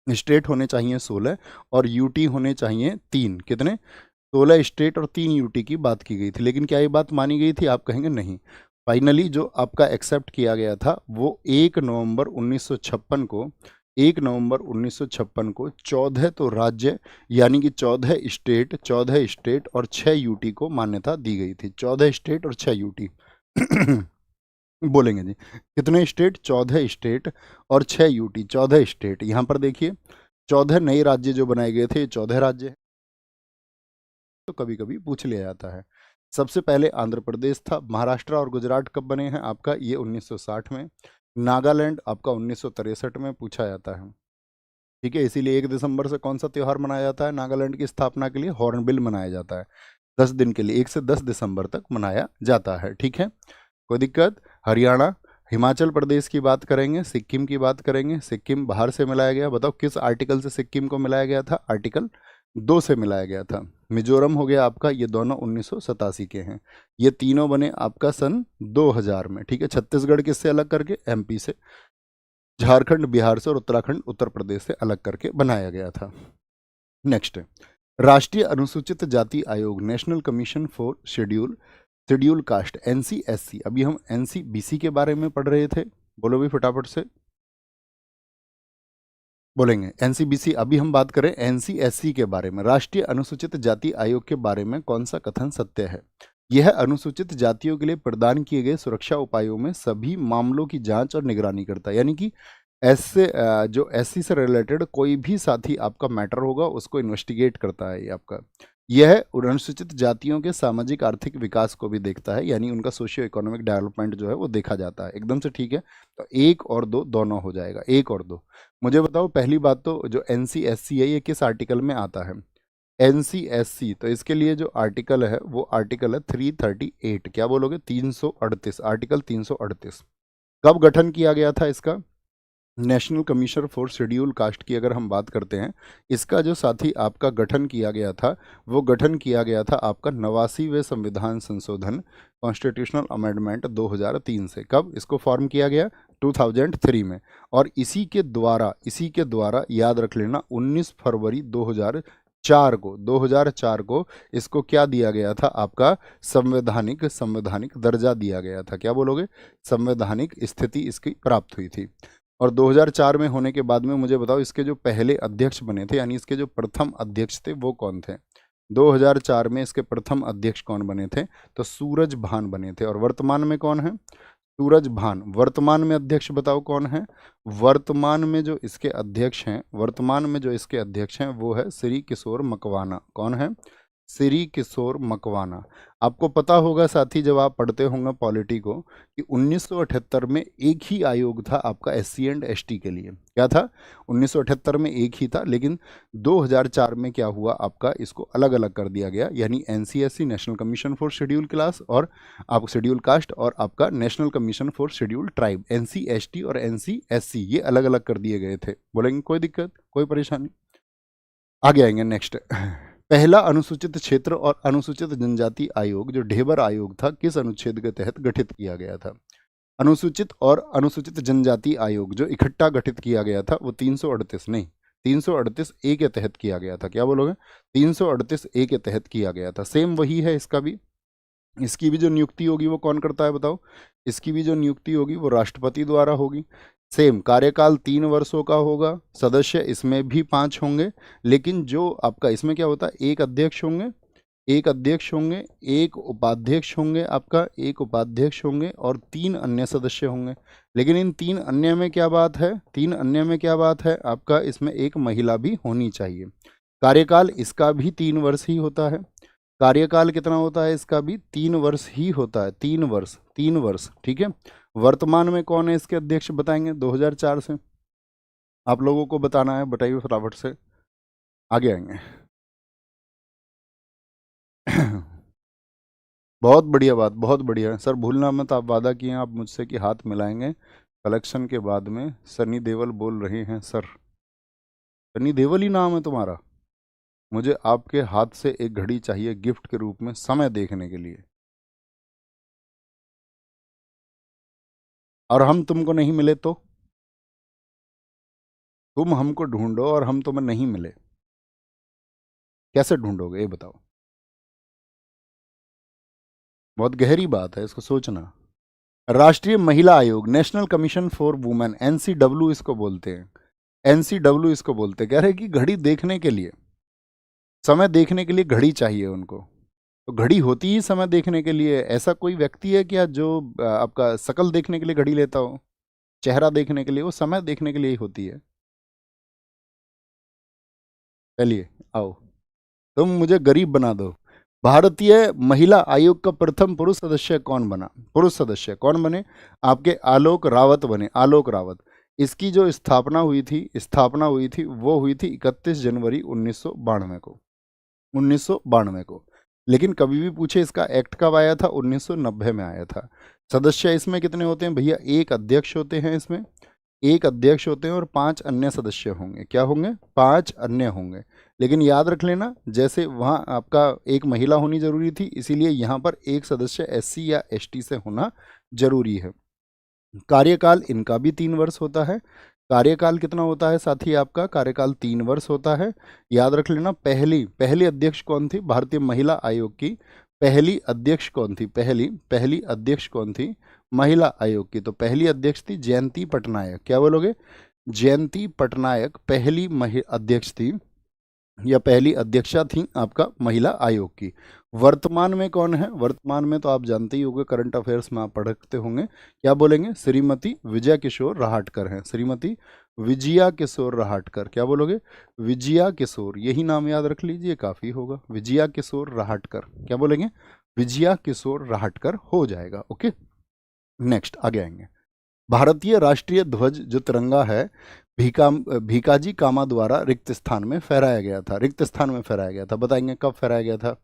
स्टेट होने चाहिए 16 और यूटी होने चाहिए 3। कितने? 16 स्टेट और 3 यूटी की बात की गई थी। लेकिन क्या ये बात मानी गई थी? आप कहेंगे नहीं। फाइनली जो आपका एक्सेप्ट किया गया था वो 1 नवंबर 1956 को, 1 नवंबर 1956 को 14 तो राज्य, यानी कि 14 स्टेट और 6 यूटी को मान्यता दी गई थी। 14 स्टेट और 6 यूटी बोलेंगे जी। कितने स्टेट? 14 स्टेट और 6 यूटी, 14 स्टेट। यहाँ पर देखिए 14 नए राज्य जो बनाए गए थे, ये 14 राज्य हैं। तो कभी कभी पूछ लिया जाता है। सबसे पहले आंध्र प्रदेश था। महाराष्ट्र और गुजरात कब बने हैं आपका? ये 1960 में। नागालैंड आपका 1963 में पूछा जाता है। ठीक है, इसीलिए 1 दिसंबर से कौन सा त्यौहार मनाया जाता है नागालैंड की स्थापना के लिए? हॉर्नबिल मनाया जाता है। 10 दिन के लिए, 1 से 10 दिसंबर तक मनाया जाता है। ठीक है, कोई दिक्कत? हरियाणा, हिमाचल प्रदेश की बात करेंगे, सिक्किम की बात करेंगे। सिक्किम बाहर से मिलाया गया, बताओ किस आर्टिकल से सिक्किम को मिलाया गया था? आर्टिकल 2 से मिलाया गया था। मिजोरम हो गया आपका, ये दोनों 1987 के हैं। ये तीनों बने आपका सन 2000 में। ठीक है, छत्तीसगढ़ किससे अलग करके? एमपी से। झारखंड बिहार से और उत्तराखंड उत्तर प्रदेश से अलग करके बनाया गया था। नेक्स्ट, राष्ट्रीय अनुसूचित जाति आयोग, national commission for schedule caste, NCSC. अभी हम एनसीबीसी के बारे में पढ़ रहे थे, बोलो भी फटाफट से। बोलेंगे एनसीबीसी। अभी हम बात करें एनसीएससी के बारे में, राष्ट्रीय अनुसूचित जाति आयोग के बारे में। कौन सा कथन सत्य है? यह अनुसूचित जातियों के लिए प्रदान किए गए सुरक्षा उपायों में सभी मामलों की जांच और निगरानी करता है। यानी कि ऐसे जो एससी से रिलेटेड कोई भी साथी आपका मैटर होगा उसको इन्वेस्टिगेट करता है ये आपका। यह अनुसूचित जातियों के सामाजिक आर्थिक विकास को भी देखता है, यानी उनका सोशियो इकोनॉमिक डेवलपमेंट जो है वो देखा जाता है। एकदम से ठीक है, तो 1 और 2 दोनों हो जाएगा, 1 और 2। मुझे बताओ पहली बात तो जो एनसीएससी है ये किस आर्टिकल में आता है? एनसीएससी, तो इसके लिए जो आर्टिकल है वो आर्टिकल है 338। क्या बोलोगे? 338, आर्टिकल 338। कब गठन किया गया था इसका? National commission for schedule caste की अगर हम बात करते हैं, इसका जो साथी आपका गठन किया गया था वो गठन किया गया था आपका 89वें संविधान संशोधन, कॉन्स्टिट्यूशनल अमेंडमेंट 2003 से। कब इसको फॉर्म किया गया? 2003 में। और इसी के द्वारा याद रख लेना, 19 फरवरी 2004 को इसको क्या दिया गया था आपका? संवैधानिक दर्जा दिया गया था। क्या बोलोगे? संवैधानिक स्थिति इसकी प्राप्त हुई थी। और 2004 में होने के बाद में मुझे बताओ इसके जो पहले अध्यक्ष बने थे, यानी इसके जो प्रथम अध्यक्ष थे वो कौन थे? 2004 में इसके प्रथम अध्यक्ष कौन बने थे? तो सूरज भान बने थे। और वर्तमान में कौन है? सूरज भान। वर्तमान में अध्यक्ष बताओ कौन है? वर्तमान में जो इसके अध्यक्ष हैं वो है श्री किशोर मकवाना। कौन है? श्री किशोर मकवाना। आपको पता होगा साथी, जब आप पढ़ते होंगे पॉलिटी को, कि 1978 में एक ही आयोग था आपका एससी एंड एसटी के लिए। क्या था? 1978 में एक ही था, लेकिन 2004 में क्या हुआ आपका? इसको अलग अलग कर दिया गया, यानी NCSC, national commission for schedule class, और आपको शेड्यूल कास्ट, और आपका national commission for schedule tribe, ancestry और एनसीएससी, ये अलग अलग कर दिए गए थे। बोलेंगे कोई दिक्कत, कोई परेशानी? आगे आएंगे नेक्स्ट। पहला अनुसूचित क्षेत्र और अनुसूचित जनजाति आयोग जो ढेबर आयोग था, किस अनुच्छेद के तहत गठित किया गया था? अनुसूचित और अनुसूचित जनजाति आयोग जो इकट्ठा गठित किया गया था वो 338 नहीं, 338A के तहत किया गया था। क्या बोलोगे? 338A के तहत किया गया था। सेम वही है इसका भी। इसकी भी जो नियुक्ति होगी वो कौन करता है बताओ? इसकी भी जो नियुक्ति होगी वो राष्ट्रपति द्वारा होगी। सेम कार्यकाल 3 वर्षों का होगा। सदस्य इसमें भी 5 होंगे, लेकिन जो आपका इसमें क्या होता है, एक अध्यक्ष होंगे, एक उपाध्यक्ष होंगे, आपका एक उपाध्यक्ष होंगे और 3 अन्य सदस्य होंगे। लेकिन इन 3 अन्य में क्या बात है? 3 अन्य में क्या बात है आपका? इसमें एक महिला भी होनी चाहिए। कार्यकाल इसका भी 3 वर्ष ही होता है। कार्यकाल कितना होता है इसका भी? 3 वर्ष ही होता है। 3 वर्ष, 3 वर्ष। ठीक है, वर्तमान में कौन है इसके अध्यक्ष बताएंगे? 2004 से आप लोगों को बताना है, बताइए फटाफट से। आगे आएंगे। बहुत बढ़िया बात, बहुत बढ़िया सर। भूलना मत, आप वादा किए हैं आप मुझसे कि हाथ मिलाएंगे कलेक्शन के बाद में। सनी देवल बोल रहे हैं सर। सनी देवल ही नाम है तुम्हारा? मुझे आपके हाथ से एक घड़ी चाहिए गिफ्ट के रूप में, समय देखने के लिए। और हम तुमको नहीं मिले तो? तुम हमको ढूंढो और हम तुम्हें नहीं मिले, कैसे ढूंढोगे ये बताओ? बहुत गहरी बात है, इसको सोचना। राष्ट्रीय महिला आयोग, national commission for women, NCW इसको बोलते हैं। एनसीडब्ल्यू इसको बोलते हैं। कह रहे कि घड़ी देखने के लिए, समय देखने के लिए घड़ी चाहिए उनको। तो घड़ी होती ही समय देखने के लिए। ऐसा कोई व्यक्ति है क्या जो आपका शकल देखने के लिए घड़ी लेता हो? चेहरा देखने के लिए, वो समय देखने के लिए ही होती है। चलिए आओ, तुम मुझे गरीब बना दो। भारतीय महिला आयोग का प्रथम पुरुष सदस्य कौन बना? पुरुष सदस्य कौन बने? आपके आलोक रावत बने, आलोक रावत। इसकी जो स्थापना हुई थी वो हुई थी 31 जनवरी 1992 को, 1992 को। लेकिन कभी भी पूछे इसका एक्ट कब आया था? 1990 में आया था। सदस्य इसमें कितने होते हैं भैया? एक अध्यक्ष होते हैं इसमें, एक अध्यक्ष होते हैं और 5 अन्य सदस्य होंगे। क्या होंगे? 5 अन्य होंगे। लेकिन याद रख लेना, जैसे वहाँ आपका एक महिला होनी जरूरी थी, इसीलिए यहाँ पर एक सदस्य एससी या एसटी से होना जरूरी है। कार्यकाल इनका भी 3 वर्ष होता है। कार्यकाल कितना होता है साथी? आपका कार्यकाल 3 वर्ष होता है। याद रख लेना, पहली पहली अध्यक्ष कौन थी भारतीय महिला आयोग की? पहली अध्यक्ष कौन थी? पहली अध्यक्ष कौन थी महिला आयोग की? तो पहली अध्यक्ष थी जयंती पटनायक। क्या बोलोगे? जयंती पटनायक पहली अध्यक्ष थी, या पहली अध्यक्षा थी आपका महिला आयोग की। वर्तमान में कौन है? वर्तमान में तो आप जानते ही होंगे, करंट अफेयर्स में आप पढ़ते होंगे। क्या बोलेंगे? श्रीमती विजया किशोर रहाटकर हैं, श्रीमती विजया किशोर रहाटकर। क्या बोलोगे? विजया किशोर, यही नाम याद रख लीजिए, काफी होगा। विजया किशोर रहाटकर। क्या बोलेंगे? विजया किशोर रहाटकर हो जाएगा। ओके, नेक्स्ट आगे आएंगे। भारतीय राष्ट्रीय ध्वज जो तिरंगा है, भीकाजी कामा द्वारा रिक्त स्थान में फहराया गया था। रिक्त स्थान में फहराया गया था, बताएंगे कब फहराया गया था?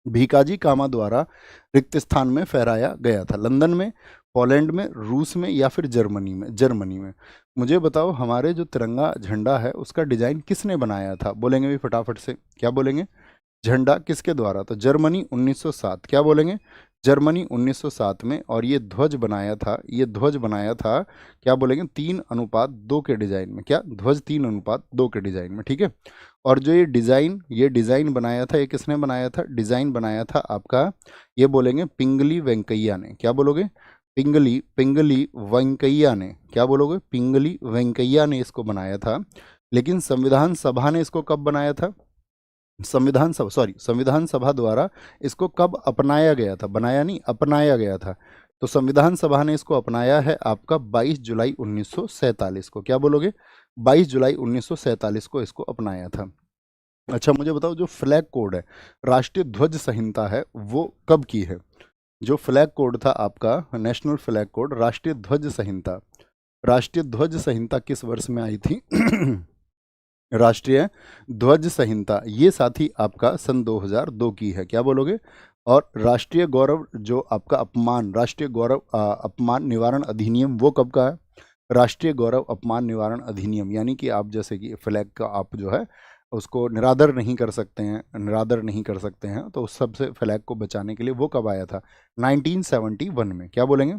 भीकाजी कामा द्वारा रिक्त स्थान में फहराया गया था। लंदन में, पोलैंड में, रूस में, या फिर जर्मनी में? जर्मनी में। मुझे बताओ, हमारे जो तिरंगा झंडा है उसका डिजाइन किसने बनाया था? बोलेंगे भी फटाफट से, क्या बोलेंगे? झंडा किसके द्वारा? तो जर्मनी 1907। क्या बोलेंगे? जर्मनी 1907 में। और ये ध्वज बनाया था, ये ध्वज बनाया था, क्या बोलेंगे? 3:2 के डिजाइन में। क्या? ध्वज 3:2 के डिजाइन में, ठीक है। और जो ये डिजाइन बनाया था, ये किसने बनाया था? डिजाइन बनाया था आपका, ये बोलेंगे पिंगली वेंकैया ने। क्या बोलोगे? पिंगली वेंकैया ने। क्या बोलोगे? पिंगली वेंकैया ने इसको बनाया था। लेकिन संविधान सभा ने इसको कब बनाया था? संविधान सभा द्वारा इसको कब अपनाया गया था? बनाया नहीं, अपनाया गया था। तो संविधान सभा ने इसको अपनाया है आपका 22 जुलाई 1947 को। क्या बोलोगे? 22 जुलाई 1947 को इसको अपनाया था। अच्छा मुझे बताओ, जो फ्लैग कोड है, राष्ट्रीय ध्वज संहिता है, वो कब की है? जो फ्लैग कोड था आपका, नेशनल फ्लैग कोड, राष्ट्रीय ध्वज संहिता किस वर्ष में आई थी? राष्ट्रीय ध्वज संहिता ये साथी आपका सन 2002 की है। क्या बोलोगे? और राष्ट्रीय गौरव जो आपका अपमान, राष्ट्रीय गौरव अपमान निवारण अधिनियम, वो कब का है? राष्ट्रीय गौरव अपमान निवारण अधिनियम, यानी कि आप जैसे कि फ्लैग का आप जो है उसको निरादर नहीं कर सकते हैं, तो उस सबसे फ्लैग को बचाने के लिए वो कब आया था? 1971 में। क्या बोलेंगे?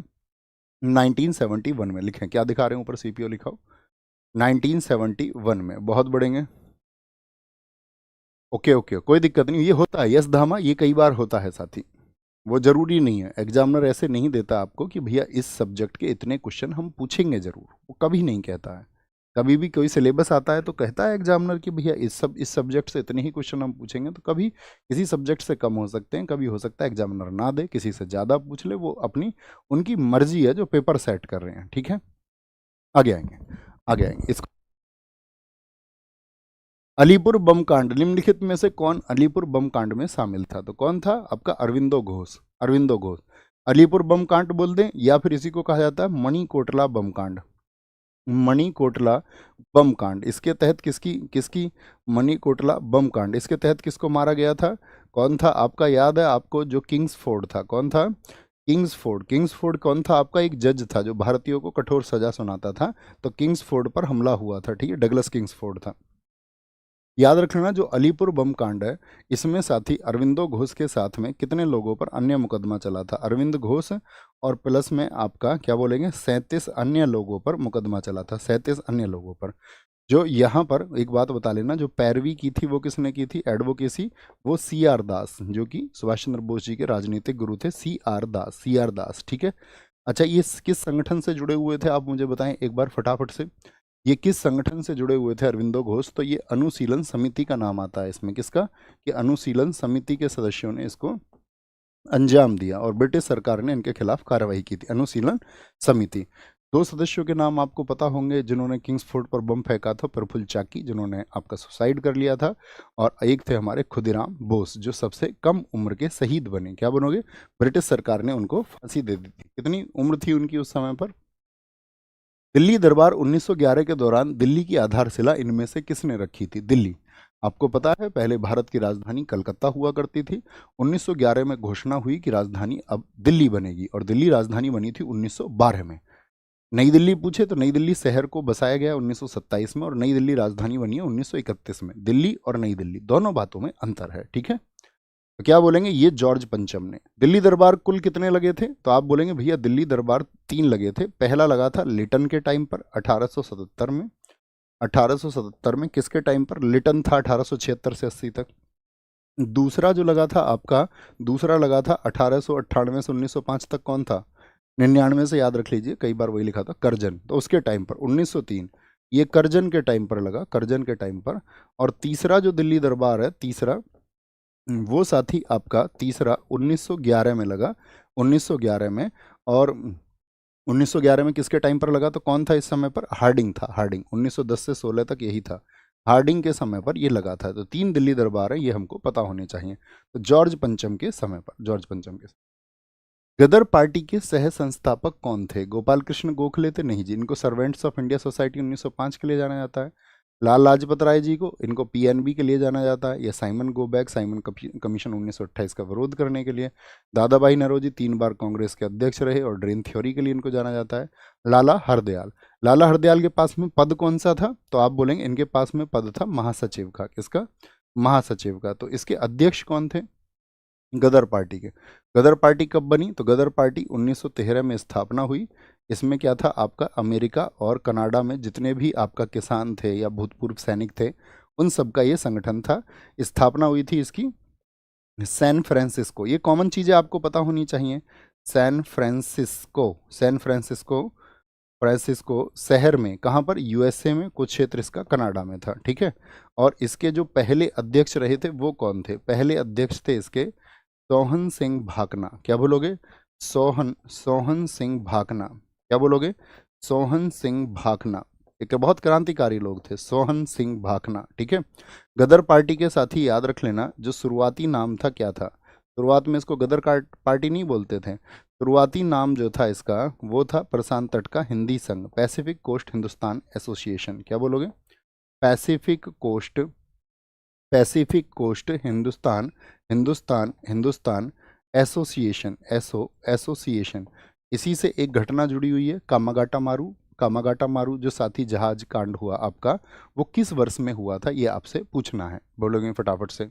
1971 में। लिखें, क्या दिखा रहे हैं ऊपर? सीपीओ लिखाओ। 1971 में। बहुत बढ़ेंगे। ओके ओके, कोई दिक्कत नहीं, ये होता है यस धामा, ये कई बार होता है साथी। वो जरूरी नहीं है, एग्जामिनर ऐसे नहीं देता आपको कि भैया इस सब्जेक्ट के इतने क्वेश्चन हम पूछेंगे जरूर, वो कभी नहीं कहता है। कभी भी कोई सिलेबस आता है तो कहता है एग्जामिनर कि भैया इस सब्जेक्ट से इतने ही क्वेश्चन हम पूछेंगे। तो कभी किसी सब्जेक्ट से कम हो सकते हैं, कभी हो सकता है एग्जामिनर ना दे, किसी से ज़्यादा पूछ ले, वो अपनी उनकी मर्जी है जो पेपर सेट कर रहे हैं, ठीक है। आगे आएंगे इसको। अलीपुर बम कांड, निम्नलिखित में से कौन अलीपुर बम कांड में शामिल था? तो कौन था आपका? अरविंदो घोष। अलीपुर बम कांड बोल दें, या फिर इसी को कहा जाता है मणिकोटला बम कांड। मणिकोटला बम कांड, इसके तहत किसकी मणिकोटला बम कांड, इसके तहत किसको मारा गया था? कौन था आपका? याद है आपको, जो किंग्सफोर्ड था। कौन था? किंग्सफोर्ड कौन था आपका? एक जज था जो भारतीयों को कठोर सजा सुनाता था। तो किंग्सफोर्ड पर हमला हुआ था, ठीक है, डगलस किंग्सफोर्ड था। याद रखना, जो अलीपुर बम कांड है, इसमें साथी अरविंदो घोष के साथ में कितने लोगों पर अन्य मुकदमा चला था? अरविंद घोष और प्लस में आपका क्या बोलेंगे, 37 अन्य लोगों पर मुकदमा चला था, 37 अन्य लोगों पर। जो यहाँ पर एक बात बता लेना, जो पैरवी की थी वो किसने की थी? एडवोकेसी, वो CR दास, जो कि सुभाष चंद्र बोस जी के राजनीतिक गुरु थे, CR दास, ठीक है। अच्छा, ये किस संगठन से जुड़े हुए थे आप मुझे बताएं एक बार फटाफट से। ये किस संगठन से जुड़े हुए थे अरविंदो घोष? तो ये अनुशीलन समिति का नाम आता है इसमें। किसका? कि अनुशीलन समिति के सदस्यों ने इसको अंजाम दिया और ब्रिटिश सरकार ने इनके खिलाफ कार्रवाई की थी। अनुशीलन समिति। दो सदस्यों के नाम आपको पता होंगे जिन्होंने किंग्सफोर्ड पर बम फेंका था, प्रफुल्ल चाकी जिन्होंने आपका सुसाइड कर लिया था, और एक थे हमारे खुदीराम बोस जो सबसे कम उम्र के शहीद बने। क्या बनोगे? ब्रिटिश सरकार ने उनको फांसी दे दी थी। कितनी उम्र थी उनकी उस समय पर? दिल्ली दरबार 1911 के दौरान दिल्ली की आधारशिला इनमें से किसने रखी थी? दिल्ली, आपको पता है पहले भारत की राजधानी कलकत्ता हुआ करती थी। 1911 में घोषणा हुई कि राजधानी अब दिल्ली बनेगी, और दिल्ली राजधानी बनी थी 1912 में। नई दिल्ली पूछे तो नई दिल्ली शहर को बसाया गया 1927 में, और नई दिल्ली राजधानी बनी है 1931 में। दिल्ली और नई दिल्ली दोनों बातों में अंतर है, ठीक है। तो क्या बोलेंगे? ये जॉर्ज पंचम ने। दिल्ली दरबार कुल कितने लगे थे? तो आप बोलेंगे भैया दिल्ली दरबार 3 लगे थे। पहला लगा था लिटन के टाइम पर 1877 में। 1877 में किसके टाइम पर? लिटन था 1876 से 80 तक। दूसरा जो लगा था आपका, दूसरा लगा था 1898 से 1905 तक। कौन था? 99 से याद रख लीजिए, कई बार वही लिखा था, करजन। तो उसके टाइम पर 1903, ये करजन के टाइम पर लगा, करजन के टाइम पर। और तीसरा जो दिल्ली दरबार है, तीसरा वो साथी आपका तीसरा 1911 में लगा, 1911 में। और 1911 में किसके टाइम पर लगा? तो कौन था इस समय पर? हार्डिंग था, हार्डिंग। 1910 से 16 तक यही था, हार्डिंग के समय पर ये लगा था। तो 3 दिल्ली दरबार है, ये हमको पता होने चाहिए। तो जॉर्ज पंचम के समय पर, जॉर्ज पंचम के। गदर पार्टी के सह संस्थापक कौन थे? गोपाल कृष्ण गोखले थे? नहीं जी, इनको सर्वेंट्स ऑफ इंडिया सोसाइटी 1905 के लिए जाना जाता है। लाल लाजपत राय जी को, इनको पीएनबी के लिए जाना जाता है। या Simon go back, Simon commission 1928 का विरोध करने के लिए। दादा भाई नौरोजी 3 बार कांग्रेस के अध्यक्ष रहे, और ड्रेन थ्योरी के लिए इनको जाना जाता है। लाला हरदयाल, लाला हरदयाल के पास में पद कौन सा था? तो आप बोलेंगे इनके पास में पद था महासचिव का। किसका? महासचिव का। तो इसके अध्यक्ष कौन थे? गदर पार्टी के। गदर पार्टी कब बनी? तो गदर पार्टी 1913 में स्थापना हुई। इसमें क्या था आपका? अमेरिका और कनाडा में जितने भी आपका किसान थे या भूतपूर्व सैनिक थे, उन सब का ये संगठन था। स्थापना हुई थी इसकी सैन फ्रांसिस्को। ये कॉमन चीज़ें आपको पता होनी चाहिए। San Francisco, San Francisco, Francisco शहर में, कहाँ पर? यूएसए में। कुछ क्षेत्र इसका कनाडा में था, ठीक है। और इसके जो पहले अध्यक्ष रहे थे वो कौन थे? पहले अध्यक्ष थे इसके सोहन सिंह भाकना। क्या बोलोगे? सोहन, सोहन सिंह भाकना। क्या बोलोगे? सोहन सिंह भाकना। एक बहुत क्रांतिकारी लोग थे, सोहन सिंह भाकना, ठीक है। गदर पार्टी के साथ ही याद रख लेना, जो शुरुआती नाम था क्या था? शुरुआत में इसको गदर पार्टी नहीं बोलते थे। शुरुआती नाम जो था इसका वो था प्रशांत तट का हिंदी संघ, पैसिफिक कोस्ट हिंदुस्तान एसोसिएशन। क्या बोलोगे? Pacific Coast, Pacific Coast Hindustan, Hindustan, Hindustan Association, Association. इसी से एक घटना जुड़ी हुई है, कामागाटा मारू। कामागाटा मारू जो साथी जहाज कांड हुआ आपका, वो किस वर्ष में हुआ था? ये आपसे पूछना है। बोलोगे फटाफट से,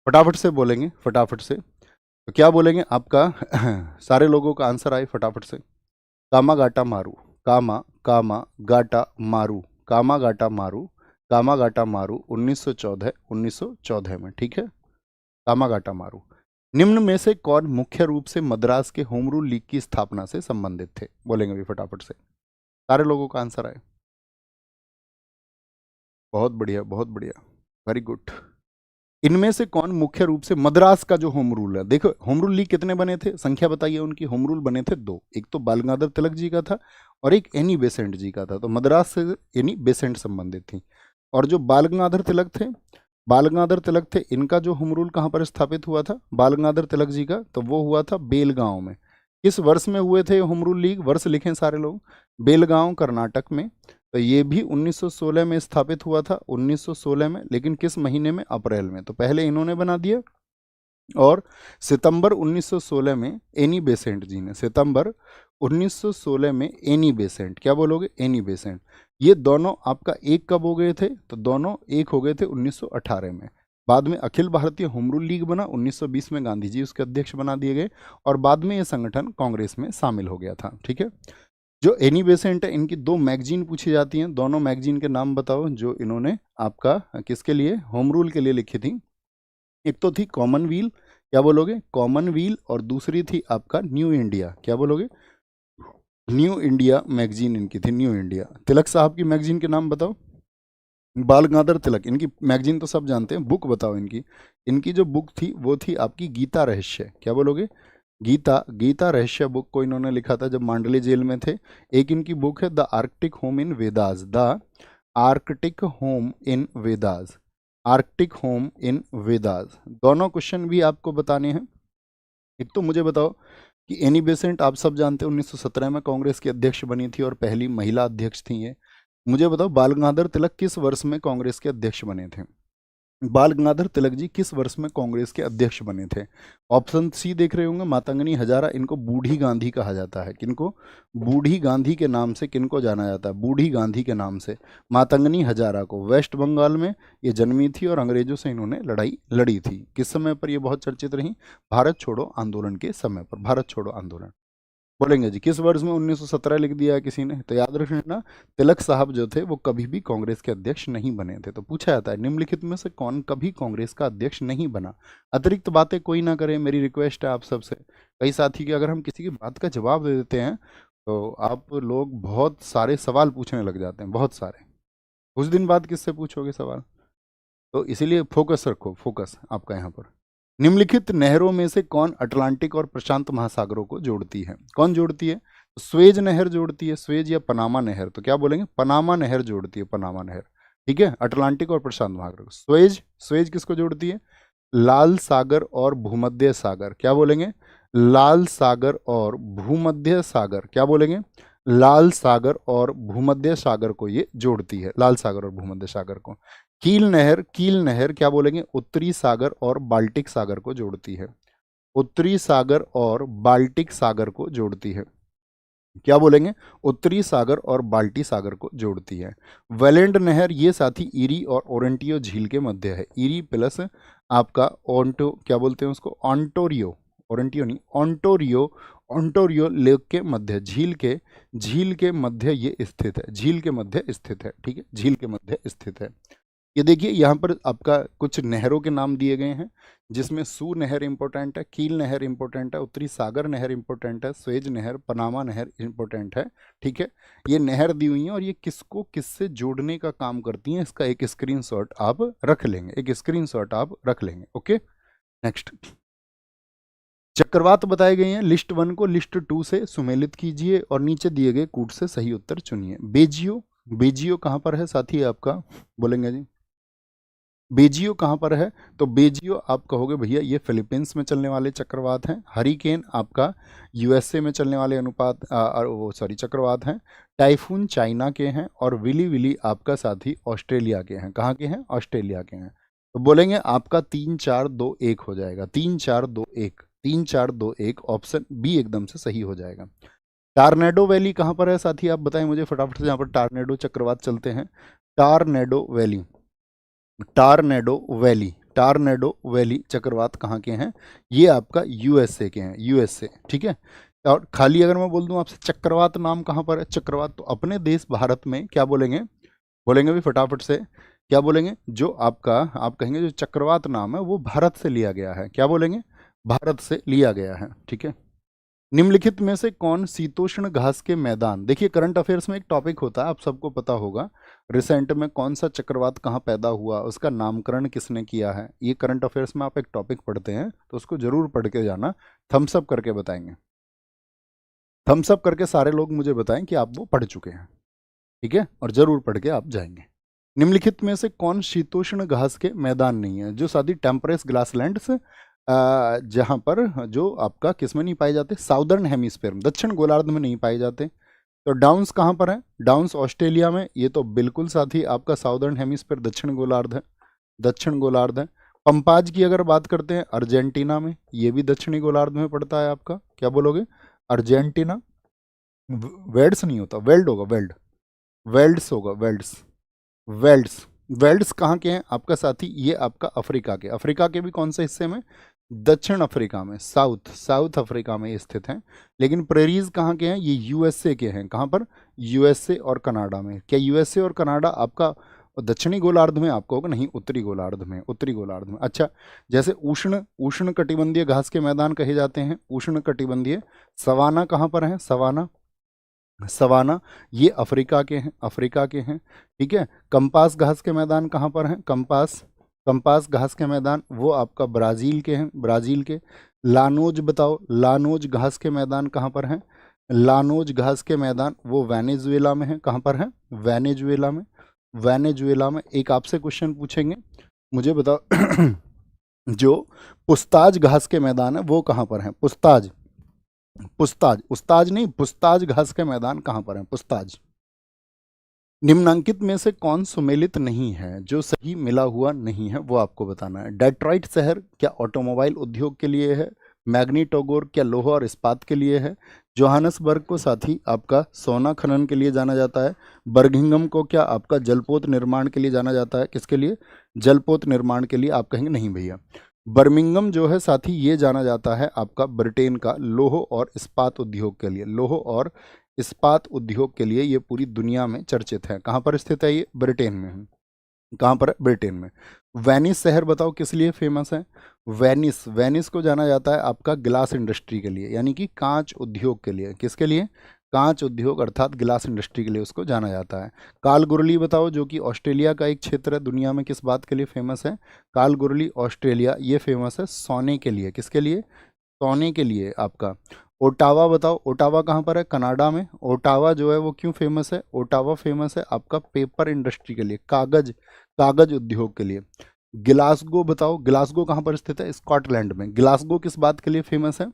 फटाफट से बोलेंगे, फटाफट से। तो क्या बोलेंगे आपका? सारे लोगों का आंसर आए फटाफट से। कामागाटा मारू, कामा गाटा मारू, कामागाटा मारू, कामागाटा मारू 1914, 1914 में, ठीक है। कामागाटा मारू। निम्न में से कौन मुख्य रूप से मद्रास के होम रूल लीग की स्थापना से संबंधित थे? बोलेंगे भी फटाफट से, सारे लोगों का आंसर आए। बहुत बढ़िया, बहुत बढ़िया, वेरी गुड। इनमें से कौन मुख्य रूप से मद्रास का जो होम रूल है, देखो होम रूल लीग कितने बने थे, संख्या बताइए उनकी। होम रूल बने थे 2, एक तो बाल गंगाधर तिलक जी का था और एक एनी बेसेंट जी का था। तो मद्रास से एनी बेसेंट संबंधित थी। और जो बाल गंगाधर तिलक थे, बाल गंगाधर तिलक थे, इनका जो होम रूल कहाँ पर स्थापित हुआ था बाल गंगाधर तिलक जी का? तो वो हुआ था बेलगांव में। किस वर्ष में हुए थे होम रूल लीग? वर्ष लिखें सारे लोग। बेलगांव कर्नाटक में। तो ये भी 1916 में स्थापित हुआ था, 1916 में। लेकिन किस महीने में? अप्रैल में। तो पहले इन्होंने बना दिया, और सितंबर 1916 में एनी बेसेंट जी ने, सितंबर 1916 में एनी बेसेंट। क्या बोलोगे? Annie Besant. ये दोनों आपका एक कब हो गए थे? तो दोनों एक हो गए थे 1918 में। बाद में Akhil Bharatiya home rule league बना 1920 में, गांधी जी उसके अध्यक्ष बना दिए गए, और बाद में ये संगठन कांग्रेस में शामिल हो गया था, ठीक है। जो एनी बेसेंट है, इनकी 2 मैगजीन पूछी जाती हैं। दोनों मैगजीन के नाम बताओ जो इन्होंने आपका किसके लिए? होम रूल के लिए लिखी थी। एक तो थी कॉमनवील, क्या बोलोगे? कॉमनवील। और दूसरी थी आपका न्यू इंडिया। क्या बोलोगे? न्यू इंडिया मैगजीन इनकी थी, न्यू इंडिया। तिलक साहब की मैगजीन के नाम बताओ। बाल गंगाधर तिलक, इनकी मैगजीन तो सब जानते हैं, बुक बताओ इनकी। इनकी जो बुक थी वो थी आपकी गीता रहस्य। क्या बोलोगे? गीता, गीता रहस्य बुक को इन्होंने लिखा था जब मांडली जेल में थे। एक इनकी बुक है the Arctic home in Vedas, the Arctic home in Vedas, Arctic home in Vedas. दोनों क्वेश्चन भी आपको बताने हैं। एक तो मुझे बताओ कि एनी बेसेंट आप सब जानते हैं 1917 में कांग्रेस की अध्यक्ष बनी थी और पहली महिला अध्यक्ष थी ये। मुझे बताओ बाल गंगाधर तिलक किस वर्ष में कांग्रेस के अध्यक्ष बने थे? बाल गंगाधर तिलक जी किस वर्ष में कांग्रेस के अध्यक्ष बने थे? ऑप्शन सी देख रहे होंगे, मातंगनी हजारा, इनको बूढ़ी गांधी कहा जाता है। किनको? बूढ़ी गांधी के नाम से किनको जाना जाता है? बूढ़ी गांधी के नाम से मातंगनी हजारा को। वेस्ट बंगाल में ये जन्मी थी और अंग्रेजों से इन्होंने लड़ाई लड़ी थी। किस समय पर ये बहुत चर्चित रही? भारत छोड़ो आंदोलन के समय पर, भारत छोड़ो आंदोलन। बोलेंगे जी किस वर्ष में? 1917 लिख दिया है किसी ने, तो याद रखना तिलक साहब जो थे वो कभी भी कांग्रेस के अध्यक्ष नहीं बने थे। तो पूछा जाता है निम्नलिखित में से कौन कभी कांग्रेस का अध्यक्ष नहीं बना? अतिरिक्त बातें कोई ना करें, मेरी रिक्वेस्ट है आप सबसे। कई साथी कि अगर हम किसी की बात का जवाब दे देते हैं तो आप लोग बहुत सारे सवाल पूछने लग जाते हैं, बहुत सारे। कुछ दिन बाद किससे पूछोगे सवाल? तो इसीलिए फोकस रखो, फोकस आपका यहाँ पर। निम्नलिखित नहरों में से कौन अटलांटिक और प्रशांत महासागरों को जोड़ती है? कौन जोड़ती है? स्वेज नहर जोड़ती है, स्वेज या पनामा नहर। तो क्या बोलेंगे? पनामा नहर जोड़ती है, पनामा नहर। ठीक है, अटलांटिक और प्रशांत महासागर को। स्वेज, स्वेज किसको जोड़ती है? लाल सागर और भूमध्य सागर। क्या बोलेंगे? लाल सागर और भूमध्य सागर। क्या बोलेंगे? लाल सागर और भूमध्य सागर को ये जोड़ती है, लाल सागर और भूमध्य सागर को। कील नहर, कील नहर क्या बोलेंगे? उत्तरी सागर और बाल्टिक सागर को जोड़ती है, उत्तरी सागर और बाल्टिक सागर को जोड़ती है। क्या बोलेंगे? उत्तरी सागर और बाल्टी सागर को जोड़ती है। वेलेंड नहर ये साथी ईरी और ओरेंटियो झील के मध्य है। ईरी प्लस आपका ओंटो, क्या बोलते हैं उसको? ऑन्टोरियो, ओरेंटियो नहीं, ऑन्टोरियो, ऑन्टोरियो लेक के मध्य, झील के मध्य ये स्थित है, झील के मध्य स्थित है। ठीक है, झील के मध्य स्थित है। ये देखिए यहाँ पर आपका कुछ नहरों के नाम दिए गए हैं, जिसमें सू नहर इंपॉर्टेंट है, कील नहर इंपॉर्टेंट है, उत्तरी सागर नहर इंपॉर्टेंट है, स्वेज नहर, पनामा नहर इंपॉर्टेंट है। ठीक है, ये नहर दी हुई है और ये किसको किससे जोड़ने का काम करती हैं, इसका एक स्क्रीनशॉट आप रख लेंगे, एक स्क्रीनशॉट आप रख लेंगे। Okay, next. चक्रवात बताए गए हैं, लिस्ट 1 को लिस्ट 2 से सुमेलित कीजिए और नीचे दिए गए कूट से सही उत्तर चुनिए। बेजियो, बेजियो कहाँ पर है साथी आपका? बोलेंगे जी बेजियो कहाँ पर है? तो बेजियो आप कहोगे भैया ये फिलीपींस में चलने वाले चक्रवात हैं। हरिकेन आपका यूएसए में चलने वाले अनुपात वो सॉरी चक्रवात हैं। टाइफून चाइना के हैं और विली विली आपका साथी ऑस्ट्रेलिया के हैं। कहाँ के हैं? ऑस्ट्रेलिया के हैं। तो बोलेंगे आपका 3-4-2-1 हो जाएगा, 3-4-2-1, 3-4-2-1, ऑप्शन बी एकदम से सही हो जाएगा। टार्नेडो वैली कहाँ पर है साथी आप बताएं मुझे फटाफट से, जहाँ पर टार्नेडो चक्रवात चलते हैं। Tornado valley, tornado valley, tornado valley चक्रवात कहाँ के हैं? ये आपका यूएसए के हैं, यूएसए। ठीक है, और खाली अगर मैं बोल दूं आपसे चक्रवात नाम कहाँ पर है? चक्रवात तो अपने देश भारत में। क्या बोलेंगे? बोलेंगे भी फटाफट से, क्या बोलेंगे? जो आपका आप कहेंगे जो चक्रवात नाम है वो भारत से लिया गया है। क्या बोलेंगे? भारत से लिया गया है। ठीक है, निम्नलिखित में से कौन शीतोष्ण घास के मैदान, देखिए करंट अफेयर्स में एक टॉपिक होता है, आप सबको पता होगा, रिसेंट में कौन सा चक्रवात कहाँ पैदा हुआ, उसका नामकरण किसने किया है। ये करंट अफेयर्स में आप एक टॉपिक पढ़ते हैं तो उसको जरूर पढ़ के जाना। थम्स अप करके बताएंगे, थम्स अप करके सारे लोग मुझे बताएं कि आप वो पढ़ चुके हैं। ठीक है, और जरूर पढ़ के आप जाएंगे। निम्नलिखित में से कौन शीतोष्ण घास के मैदान नहीं है? जो सादी टेम्परेस ग्रासलैंड्स जहाँ पर जो आपका किस में नहीं पाए जाते? साउदर्न हेमिस्फेयर में, दक्षिण गोलार्ध में नहीं पाए जाते। तो डाउन्स कहाँ पर है? डाउन्स ऑस्ट्रेलिया में, ये तो बिल्कुल साथी आपका साउदर्न हेमिस्फेयर दक्षिण गोलार्ध है, दक्षिण गोलार्ध है। पंपाज की अगर बात करते हैं अर्जेंटीना में, ये भी दक्षिणी गोलार्ध में पड़ता है आपका। क्या बोलोगे? अर्जेंटीना, वेल्ड्स नहीं होता, वेल्ड होगा, वेल्ड, वेल्ड्स होगा, वेल्ड्स, वेल्ड्स। वेल्ड्स कहाँ के हैं आपका साथी? ये आपका अफ्रीका के, अफ्रीका के भी कौन से हिस्से में? दक्षिण अफ्रीका में, साउथ, साउथ अफ्रीका में ये स्थित हैं। लेकिन प्रेरीज कहाँ के हैं? ये यूएसए के हैं। कहाँ पर? यूएसए और कनाडा में। क्या यूएसए और कनाडा आपका दक्षिणी गोलार्ध में आपको होगा? नहीं, उत्तरी गोलार्ध में, उत्तरी गोलार्ध में। अच्छा, जैसे उष्ण उष्ण कटिबंधीय घास के मैदान कहे जाते हैं, उष्ण कटिबंधीय। सवाना कहाँ पर है? सवाना, सवाना ये अफ्रीका के हैं, अफ्रीका के हैं। ठीक है। कंपास घास के मैदान कहाँ पर हैं? कंपास कंपास घास के मैदान वो आपका ब्राज़ील के हैं, ब्राज़ील के। लानोज बताओ, लानोज घास के मैदान कहाँ पर हैं? लानोज घास के मैदान वो वेनेजुएला में है। कहाँ पर है? वेनेजुएला में। वेनेजुएला में। एक आपसे क्वेश्चन पूछेंगे, मुझे बताओ जो पुस्ताज घास के मैदान है वो कहाँ पर है? पुस्ताज, पुस्ताज, उस्ताज नहीं, पुस्ताज घास के मैदान कहाँ पर है? पुस्ताज। निम्नांकित में से कौन सुमेलित नहीं है? जो सही मिला हुआ नहीं है वो आपको बताना है। डेट्रॉइट शहर क्या ऑटोमोबाइल उद्योग के लिए है? मैग्नीटोगोर क्या लोहा और इस्पात के लिए है? जोहानसबर्ग को साथी आपका सोना खनन के लिए जाना जाता है। बर्मिंघम को क्या आपका जलपोत निर्माण के लिए जाना जाता है? किसके लिए? जलपोत निर्माण के लिए। आप कहेंगे नहीं भैया, बर्मिंघम जो है साथी ये जाना जाता है आपका ब्रिटेन का लोह और इस्पात उद्योग के लिए। लोह और इस्पात उद्योग के लिए ये पूरी दुनिया में चर्चित है। कहाँ पर स्थित है ये? ब्रिटेन में है। कहाँ पर है? ब्रिटेन में। वेनिस शहर बताओ किस लिए फेमस है? वेनिस, वेनिस को जाना जाता है आपका ग्लास इंडस्ट्री के लिए, यानी कि कांच उद्योग के लिए। किसके लिए? कांच उद्योग अर्थात ग्लास इंडस्ट्री के लिए उसको जाना जाता है। कालगुरली बताओ जो कि ऑस्ट्रेलिया का एक क्षेत्र है, दुनिया में किस बात के लिए फेमस है? कालगुरली ऑस्ट्रेलिया ये फेमस है सोने के लिए। किसके लिए? सोने के लिए आपका। ओटावा बताओ, ओटावा कहाँ पर है? कनाडा में। ओटावा जो है वो क्यों फेमस है? ओटावा फेमस है आपका पेपर इंडस्ट्री के लिए, कागज, कागज उद्योग के लिए। गिलासगो बताओ, गिलासगो कहाँ पर स्थित है? स्कॉटलैंड में। गिलासगो किस बात के लिए फेमस है?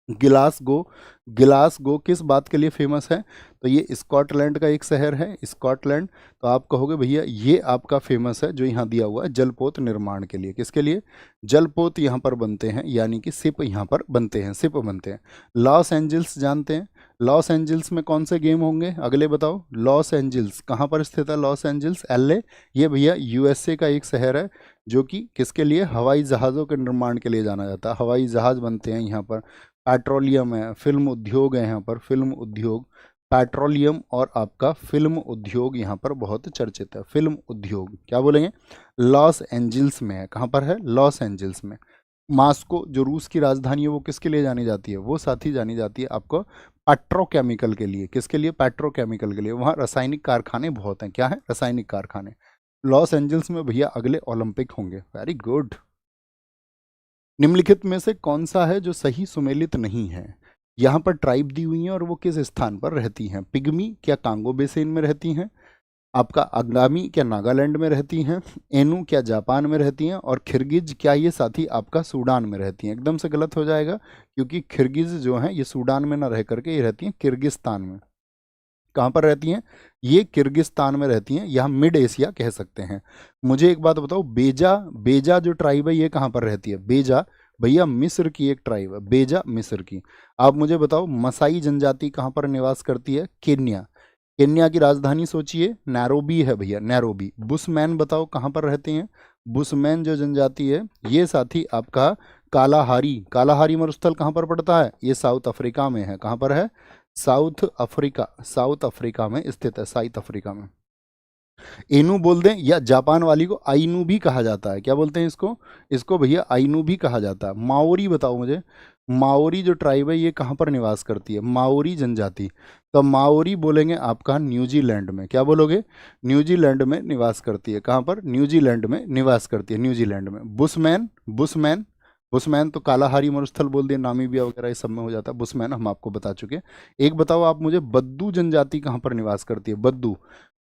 गिलासगो, गिलासगो किस बात के लिए फेमस है? तो ये स्कॉटलैंड का एक शहर है, स्कॉटलैंड। तो आप कहोगे भैया ये आपका फेमस है जो यहाँ दिया हुआ है जलपोत निर्माण के लिए। किसके लिए? जलपोत यहाँ पर बनते हैं, यानी कि सिप यहाँ पर बनते हैं, सिप बनते हैं। लॉस एंजल्स जानते हैं? लॉस एंजल्स में कौन से गेम होंगे अगले बताओ? लॉस एंजल्स कहाँ पर स्थित है? Los Angeles, LA. ये भैया यूएसए का एक शहर है जो कि किसके लिए? हवाई जहाज़ों के निर्माण के लिए जाना जाता है। हवाई जहाज़ बनते हैं यहाँ पर। पेट्रोलियम है, फिल्म उद्योग है यहाँ पर, फिल्म उद्योग। पेट्रोलियम और आपका फिल्म उद्योग यहाँ पर बहुत चर्चित है। फिल्म उद्योग क्या बोलेंगे? लॉस एंजल्स में है। कहाँ पर है? लॉस एंजल्स में। मास्को जो रूस की राजधानी है वो किसके लिए जानी जाती है? वो साथी जानी जाती है आपको पेट्रोकेमिकल के लिए। किसके लिए? पेट्रोकेमिकल के लिए। वहाँ रासायनिक कारखाने बहुत हैं। क्या है? रासायनिक कारखाने। लॉस एंजल्स में भैया अगले ओलंपिक होंगे। Very good. निम्नलिखित में से कौन सा है जो सही सुमेलित नहीं है? यहाँ पर ट्राइब दी हुई है और वो किस स्थान पर रहती हैं? पिग्मी क्या कांगो बेसिन में रहती हैं? आपका अंगामी क्या नागालैंड में रहती हैं? एनू क्या जापान में रहती हैं? और खिरगिज क्या ये साथी आपका सूडान में रहती हैं? एकदम से गलत हो जाएगा, क्योंकि खिरगिज जो हैं ये सूडान में ना रह करके ये रहती हैं किर्गिस्तान में। कहाँ पर रहती हैं? ये किर्गिस्तान में रहती हैं, यहाँ मिड एशिया कह सकते हैं। मुझे एक बात बताओ, बेजा, बेजा जो ट्राइब है ये कहाँ पर रहती है? बेजा भैया मिस्र की एक ट्राइब है, बेजा मिस्र की। आप मुझे बताओ मसाई जनजाति कहाँ पर निवास करती है? केन्या। केन्या की राजधानी सोचिए, नैरोबी है भैया, नैरोबी। बुशमैन बताओ कहाँ पर रहते हैं? बुशमैन जो जनजाति है ये साथी आपका कालाहारी, कालाहारी मरुस्थल कहाँ पर पड़ता है? ये साउथ अफ्रीका में है। कहाँ पर है? साउथ अफ्रीका, साउथ अफ्रीका में स्थित है, साउथ अफ्रीका में। इनू बोल दें, या जापान वाली को आइनू भी कहा जाता है। क्या बोलते हैं इसको? इसको भैया आइनू भी कहा जाता है। माओरी बताओ मुझे, माओरी जो ट्राइब है ये कहाँ पर निवास करती है? माओरी जनजाति। तो माओरी बोलेंगे आपका न्यूजीलैंड में। क्या बोलोगे? न्यूजीलैंड में निवास करती है। कहाँ पर? न्यूजीलैंड में निवास करती है, न्यूजीलैंड में। बुशमैन, बुशमैन, बुशमैन तो कालाहारी मरुस्थल बोल दिए, नामीबिया वगैरह इस सब में हो जाता है। बुशमैन हम आपको बता चुके हैं। एक बताओ आप मुझे, बद्दू जनजाति कहाँ पर निवास करती है? बद्दू,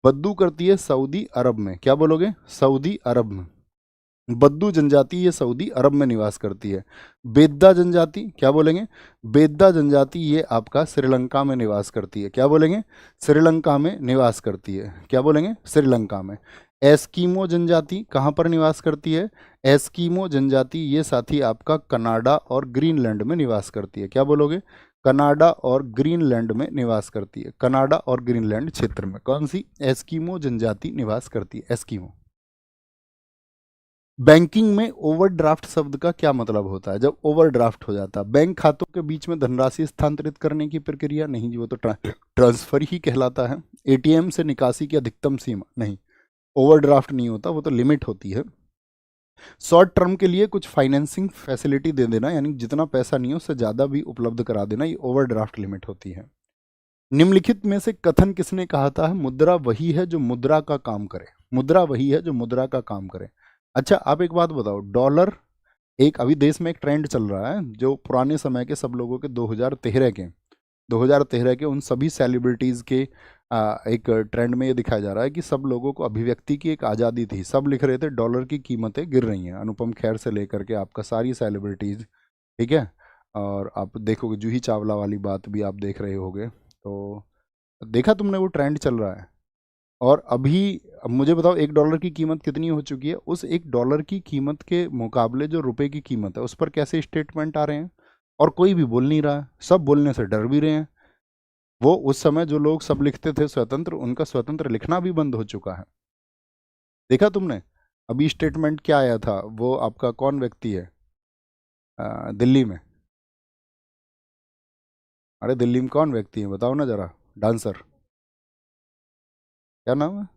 बद्दू करती है सऊदी अरब में। क्या बोलोगे? सऊदी अरब में। बद्दू जनजाति ये सऊदी अरब में निवास करती है। बेद्दा जनजाति क्या बोलेंगे? बेद्दा जनजाति ये आपका श्रीलंका में निवास करती है। क्या बोलेंगे? श्रीलंका में निवास करती है। क्या बोलेंगे? श्रीलंका में। एस्कीमो जनजाति कहाँ पर निवास करती है? एस्कीमो जनजाति ये साथी आपका कनाडा और ग्रीनलैंड में निवास करती है। क्या बोलोगे? कनाडा और ग्रीनलैंड में निवास करती है। कनाडा और ग्रीनलैंड क्षेत्र में कौन सी एस्कीमो जनजाति निवास करती है? एस्कीमो। बैंकिंग में ओवरड्राफ्ट शब्द का क्या मतलब होता है? जब ओवरड्राफ्ट हो जाता है, बैंक खातों के बीच में धनराशि स्थानांतरित करने की प्रक्रिया नहीं जी, वो तो ट्रांसफर ही कहलाता है। एटीएम से निकासी की अधिकतम सीमा नहीं, ओवरड्राफ्ट नहीं होता, वो तो लिमिट होती है। शॉर्ट टर्म के लिए कुछ फाइनेंसिंग फैसिलिटी दे देना, यानी जितना पैसा नहीं है उससे ज़्यादा भी उपलब्ध करा देना, ये ओवरड्राफ्ट लिमिट होती है। निम्नलिखित में से कथन किसने कहा था? मुद्रा वही है जो मुद्रा का काम करे। मुद्रा वही है जो मुद्रा का काम करे। अच्छा, आप एक बात बताओ, डॉलर एक अभी देश में एक ट्रेंड चल रहा है जो पुराने समय के सब लोगों के 2013 के उन सभी सेलिब्रिटीज़ के एक ट्रेंड में ये दिखाया जा रहा है कि सब लोगों को अभिव्यक्ति की एक आज़ादी थी। सब लिख रहे थे डॉलर की कीमतें गिर रही हैं, अनुपम खेर से लेकर के आपका सारी सेलिब्रिटीज़, ठीक है। और आप देखोगे जूही चावला वाली बात भी आप देख रहे होगे, तो देखा तुमने वो ट्रेंड चल रहा है। और अभी अब मुझे बताओ $1 की कीमत कितनी हो चुकी है? उस $1 की कीमत के मुकाबले जो रुपए की कीमत है उस पर कैसे स्टेटमेंट आ रहे हैं? और कोई भी बोल नहीं रहा है, सब बोलने से डर भी रहे हैं। वो उस समय जो लोग सब लिखते थे स्वतंत्र, उनका स्वतंत्र लिखना भी बंद हो चुका है। देखा तुमने अभी स्टेटमेंट क्या आया था? वो आपका कौन व्यक्ति है दिल्ली में? अरे दिल्ली में कौन व्यक्ति है बताओ ना जरा, डांसर, क्या नाम है?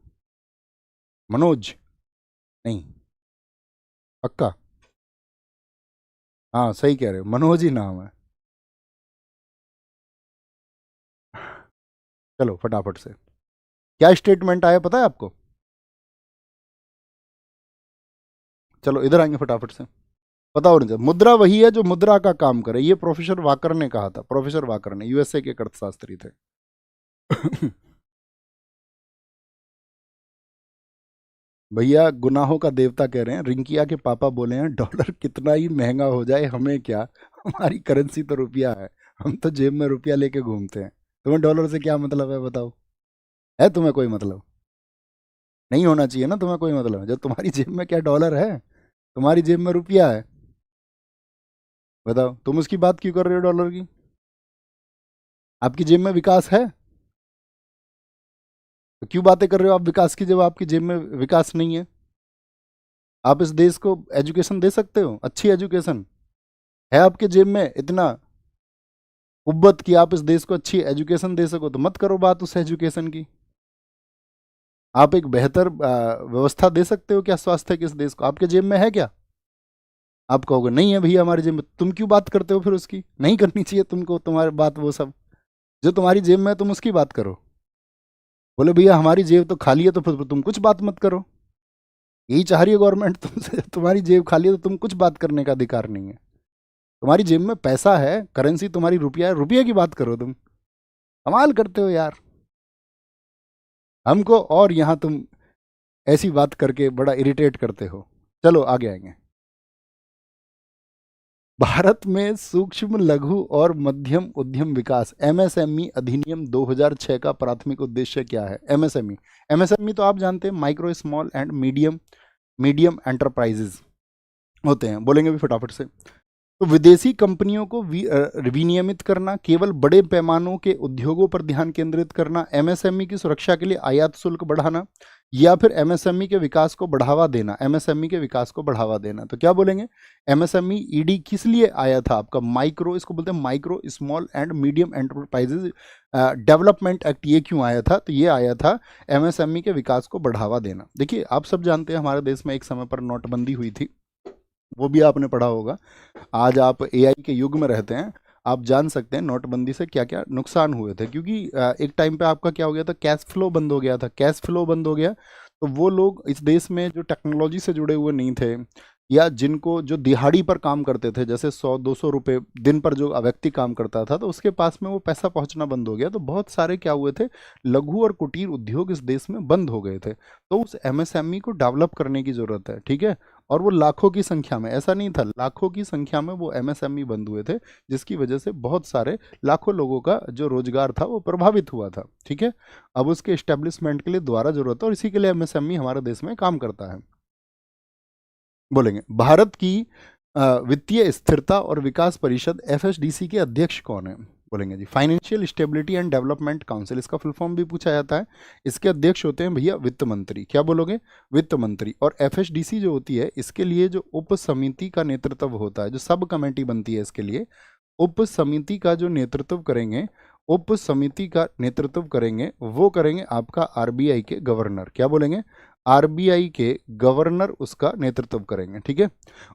मनोज? नहीं, पक्का? हाँ सही कह रहे हो, मनोज ही नाम है। चलो फटाफट से, क्या स्टेटमेंट आया पता है आपको? चलो इधर आएंगे फटाफट से, बताओ ना। मुद्रा वही है जो मुद्रा का काम करे, ये प्रोफेसर वाकर ने कहा था। प्रोफेसर वाकर ने, यूएसए के अर्थशास्त्री थे। भैया गुनाहों का देवता कह रहे हैं, रिंकिया के पापा बोले हैं डॉलर कितना ही महंगा हो जाए हमें क्या, हमारी करेंसी तो रुपया है, हम तो जेब में रुपया लेके घूमते हैं, तुम्हें डॉलर से क्या मतलब है बताओ? है तुम्हें कोई मतलब? नहीं होना चाहिए ना तुम्हें कोई मतलब, जब तुम्हारी जेब में क्या डॉलर है, तुम्हारी जेब में रुपया है। बताओ तुम उसकी बात क्यों कर रहे हो डॉलर की? आपकी जेब में विकास है तो क्यों बातें कर रहे हो आप विकास की, जब आपकी जेब में विकास नहीं है? आप इस देश को एजुकेशन दे सकते हो, अच्छी एजुकेशन है आपके जेब में इतना कुव्वत कि आप इस देश को अच्छी एजुकेशन दे सको, तो मत करो बात उस एजुकेशन की। आप एक बेहतर व्यवस्था दे सकते हो क्या स्वास्थ्य के इस देश को? आपके जेब में है क्या? आप कहोगे नहीं है भैया हमारी जेब में, तुम क्यों बात करते हो फिर उसकी? नहीं करनी चाहिए तुमको तुम्हारी बात, वो सब जो तुम्हारी जेब में है तुम उसकी बात करो। बोले भैया हमारी जेब तो खाली है, तो फिर तुम कुछ बात मत करो। यही चाह रही है गवर्नमेंट तुमसे, तुम्हारी जेब खाली है तो तुम कुछ बात करने का अधिकार नहीं है। तुम्हारी जेब में पैसा है, करेंसी तुम्हारी रुपया है, रुपये की बात करो तुम। कमाल करते हो यार हमको, और यहाँ तुम ऐसी बात करके बड़ा इरिटेट करते हो। चलो आगे आएंगे। भारत में सूक्ष्म लघु और मध्यम उद्यम विकास एमएसएमई अधिनियम 2006 का प्राथमिक उद्देश्य क्या है? एमएसएमई, एमएसएमई तो आप जानते हैं, micro small and medium medium enterprises होते हैं। बोलेंगे भी फटाफट से। तो विदेशी कंपनियों को विनियमित करना, केवल बड़े पैमानों के उद्योगों पर ध्यान केंद्रित करना, एमएसएमई की सुरक्षा के लिए आयात शुल्क बढ़ाना, या फिर एमएसएमई के विकास को बढ़ावा देना। एमएसएमई के विकास को बढ़ावा देना, तो क्या बोलेंगे? एमएसएमई ईडी किस लिए आया था आपका? माइक्रो, इसको बोलते हैं micro small and medium enterprises development act. ये क्यों आया था? तो ये आया था एमएसएमई के विकास को बढ़ावा देना। देखिए आप सब जानते हैं हमारे देश में एक समय पर नोटबंदी हुई थी, वो भी आपने पढ़ा होगा। आज आप एआई के युग में रहते हैं, आप जान सकते हैं नोटबंदी से क्या क्या नुकसान हुए थे। क्योंकि एक टाइम पे आपका क्या हो गया था, कैश फ्लो बंद हो गया था। कैश फ्लो बंद हो गया तो वो लोग इस देश में जो टेक्नोलॉजी से जुड़े हुए नहीं थे, या जिनको जो दिहाड़ी पर काम करते थे, जैसे 100-200 रुपये दिन पर जो व्यक्ति काम करता था, तो उसके पास में वो पैसा पहुंचना बंद हो गया। तो बहुत सारे क्या हुए थे, लघु और कुटीर उद्योग इस देश में बंद हो गए थे। तो उस एमएसएमई को डेवलप करने की ज़रूरत है, ठीक है। और वो लाखों की संख्या में, ऐसा नहीं था, लाखों की संख्या में वो एमएसएमई बंद हुए थे, जिसकी वजह से बहुत सारे लाखों लोगों का जो रोजगार था वो प्रभावित हुआ था, ठीक है। अब उसके इस्टेब्लिशमेंट के लिए दोबारा जरूरत है, और इसी के लिए एमएसएमई हमारे देश में काम करता है। बोलेंगे भारत की वित्तीय स्थिरता और विकास परिषद एफएसडीसी के अध्यक्ष कौन है? बोलेंगे जी financial stability and development council, इसका फुल फॉर्म भी पूछा जाता है। इसके अध्यक्ष होते हैं भैया वित्त मंत्री। क्या बोलोगे? वित्त मंत्री। और एफएसडीसी जो होती है, इसके लिए जो उप समिति का नेतृत्व होता है, जो सब कमेटी बनती है इसके लिए, उप समिति का जो नेतृत्व करेंगे, उप समिति का नेतृत्व करेंगे, वो करेंगे आपका आरबीआई के गवर्नर। क्या बोलेंगे? आरबीआई के गवर्नर उसका नेतृत्व करेंगे, ठीक है।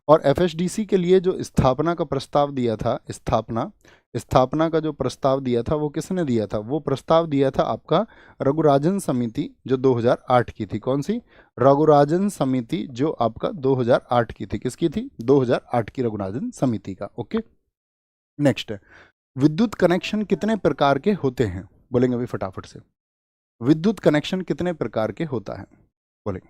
और एफएसडीसी के लिए जो स्थापना का प्रस्ताव दिया था, स्थापना स्थापना का जो प्रस्ताव दिया था वो किसने दिया था? वो प्रस्ताव दिया था आपका रघुराजन समिति, जो 2008 की थी। कौन सी? रघुराजन समिति, जो आपका 2008 की थी। किसकी थी? 2008 की रघुराजन समिति का। ओके, नेक्स्ट है, विद्युत कनेक्शन कितने प्रकार के होते हैं? बोलेंगे अभी फटाफट से, विद्युत कनेक्शन कितने प्रकार के होता है? बोलेंगे,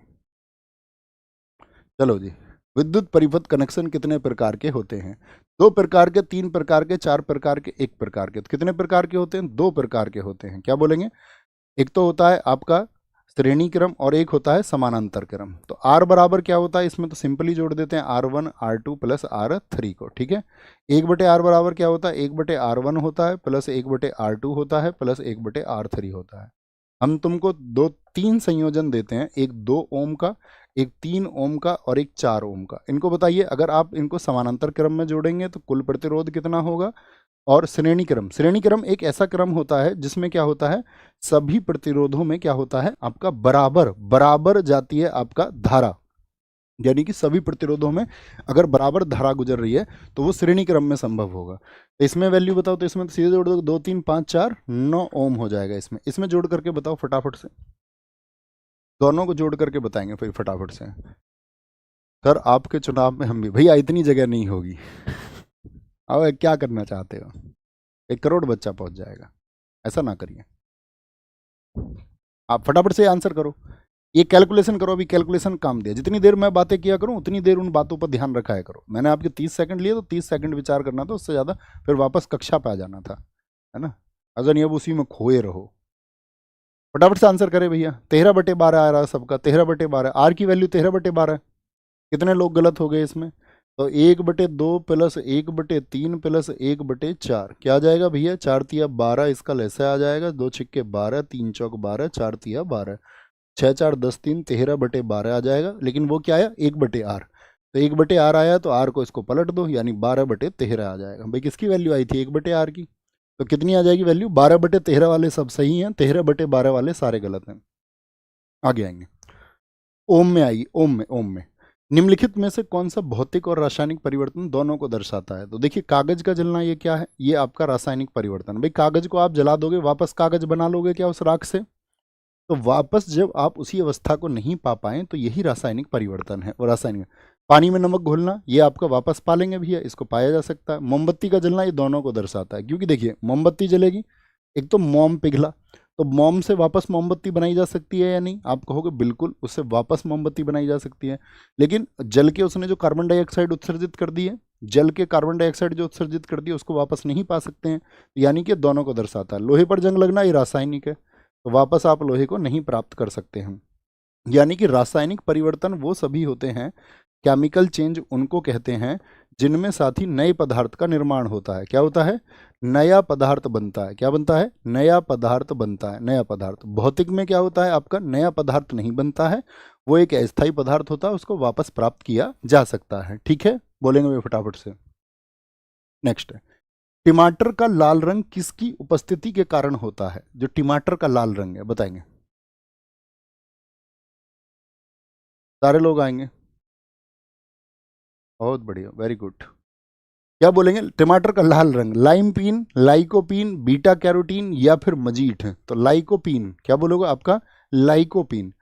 चलो जी। विद्युत परिपथ कनेक्शन कितने प्रकार के होते हैं? 2 प्रकार के, 3 प्रकार के, 4 प्रकार के, 1 प्रकार के। तो कितने प्रकार के होते हैं? 2 प्रकार के होते हैं। क्या बोलेंगे? एक तो होता है आपका श्रेणी क्रम और एक होता है समानांतर क्रम। तो आर बराबर क्या होता है इसमें? तो सिंपली जोड़ देते हैं R1 R2 प्लस R3 को। ठीक है, 1/R बराबर क्या होता है? 1/R1 होता है प्लस 1/R2 होता है प्लस 1/R3 होता है। हम तुमको 2-3 संयोजन देते हैं, एक 2 ओम का, एक 3 ओम का और एक 4 ओम का। इनको बताइए, अगर आप इनको समानांतर क्रम में जोड़ेंगे तो कुल प्रतिरोध कितना होगा? और श्रेणी क्रम, श्रेणी क्रम एक ऐसा क्रम होता है जिसमें क्या होता है, सभी प्रतिरोधों में क्या होता है आपका बराबर बराबर जाती है आपका धारा, यानी कि सभी प्रतिरोधों में अगर बराबर धारा गुजर रही है तो वो श्रेणी क्रम में संभव होगा। तो इसमें वैल्यू बताओ, तो इसमें तो सीधे जोड़ दो, 2 3 5 4 9 ओम हो जाएगा। इसमें जोड़ करके बताओ फटाफट से, दोनों को जोड़ करके बताएंगे फिर फटाफट से। सर आपके चुनाव में हम भी, भैया इतनी जगह नहीं होगी। अब क्या करना चाहते हो? 1 करोड़ बच्चा पहुंच जाएगा, ऐसा ना करिए। आप फटाफट से आंसर करो, ये कैलकुलेशन करो। अभी कैलकुलेशन काम दिया, जितनी देर मैं बातें किया करूं उतनी देर उन बातों पर ध्यान रखाया करो। मैंने आपके 30 सेकंड लिए तो 30 सेकंड विचार करना था, उससे ज़्यादा फिर वापस कक्षा पे आ जाना था, है ना। अगर नहीं अब उसी में खोए रहो। फटाफट से आंसर करे भैया। 13/12 आ रहा है सबका, 13/12। आर की वैल्यू 13/12। कितने लोग गलत हो गए इसमें? तो 1/2 प्लस 1/3 प्लस 1/4 क्या आ जाएगा भैया? 4 तिया 12, इसका लैसे आ जाएगा। 2 छिक्के 12, 3 चौक 12, 4 तिया 12, 6 4 10 3 13/12 आ जाएगा। लेकिन वो क्या आया? 1/r। तो 1/r आया तो r को इसको पलट दो, यानी 12/13 आ जाएगा। भाई किसकी वैल्यू आई थी? 1/r की। तो कितनी आ जाएगी वैल्यू? 12/13 वाले सब सही हैं, 13/12 वाले सारे गलत हैं। आगे आएंगे, ओम में आइए। ओम में निम्नलिखित में से कौन सा भौतिक और रासायनिक परिवर्तन दोनों को दर्शाता है? तो देखिए, कागज का जलना ये क्या है? ये आपका रासायनिक परिवर्तन। भाई कागज को आप जला दोगे, वापस कागज बना लोगे क्या उस राख से? तो वापस जब आप उसी अवस्था को नहीं पा पाए तो यही रासायनिक परिवर्तन है। और रासायनिक, पानी में नमक घोलना, ये आपका वापस पालेंगे भैया, इसको पाया जा सकता है। मोमबत्ती का जलना, ये दोनों को दर्शाता है। क्योंकि देखिए, मोमबत्ती जलेगी, एक तो मोम पिघला, तो मोम से वापस मोमबत्ती बनाई जा सकती है या नहीं? आप कहोगे बिल्कुल, उससे वापस मोमबत्ती बनाई जा सकती है। लेकिन जल के उसने जो कार्बन डाइऑक्साइड उत्सर्जित कर दी है, जल के कार्बन डाइऑक्साइड जो उत्सर्जित कर दी है, उसको वापस नहीं पा सकते हैं। यानी कि दोनों को दर्शाता है। लोहे पर जंग लगना, ये रासायनिक है, तो वापस आप लोहे को नहीं प्राप्त कर सकते हैं। यानी कि रासायनिक परिवर्तन वो सभी होते हैं, केमिकल चेंज उनको कहते हैं, जिनमें साथ ही नए पदार्थ का निर्माण होता है। क्या होता है? नया पदार्थ बनता है। क्या बनता है? नया पदार्थ बनता है, नया पदार्थ। भौतिक में क्या होता है आपका? नया पदार्थ नहीं बनता है, वो एक अस्थायी पदार्थ होता है, उसको वापस प्राप्त किया जा सकता है। ठीक है, बोलेंगे वे फटाफट से। नेक्स्ट है, टमाटर का लाल रंग किसकी उपस्थिति के कारण होता है? जो टमाटर का लाल रंग है, बताएंगे सारे लोग आएंगे। बहुत बढ़िया, वेरी गुड। क्या बोलेंगे? टमाटर का लाल रंग, लाइमपीन, लाइकोपीन, बीटा कैरोटीन या फिर मजीठ है? तो लाइकोपीन। क्या बोलोगे आपका? लाइकोपीन।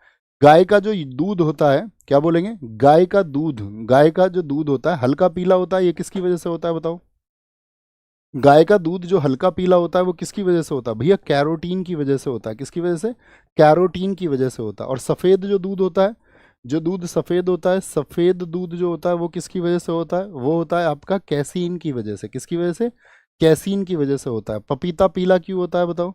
गाय का जो दूध होता है, क्या बोलेंगे? गाय का दूध, गाय का जो दूध होता है हल्का पीला होता है, ये किसकी वजह से होता है बताओ? गाय का दूध जो हल्का पीला होता है वो किसकी वजह से होता है भैया? कैरोटीन की वजह से होता है। किसकी वजह से? कैरोटीन की वजह से होता है। और सफ़ेद जो दूध होता है, जो दूध सफ़ेद होता है, सफ़ेद दूध जो होता है वो किसकी वजह से होता है? वो होता है आपका कैसीन की वजह से। किसकी वजह से? कैसीन की वजह से होता है। पपीता पीला क्यों होता है बताओ?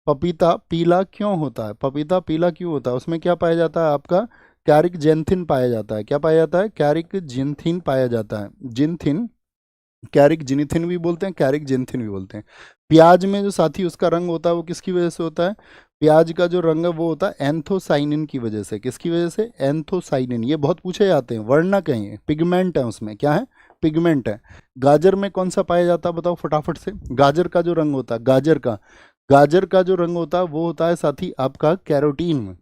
पपीता पीला क्यों होता है? पपीता पीला क्यों होता है? उसमें क्या पाया जाता है आपका? कैरिक जेंथिन पाया जाता है। क्या पाया जाता है? कैरिक जिनथिन पाया जाता है। जिनथिन, कैरिक जिनिथिन भी बोलते हैं, कैरिक जिनथिन भी बोलते हैं। प्याज में जो साथी उसका रंग होता है वो किसकी वजह से होता है? प्याज का जो रंग है वो होता है एंथोसाइनिन की वजह से। किसकी वजह से? एंथोसाइनिन। ये बहुत पूछे जाते हैं, वर्णक है ये, पिगमेंट है उसमें। क्या है? पिगमेंट है। गाजर में कौन सा पाया जाता है बताओ फटाफट से? गाजर का जो रंग होता है, गाजर का जो रंग होता है वो होता है साथी आपका कैरोटीन में।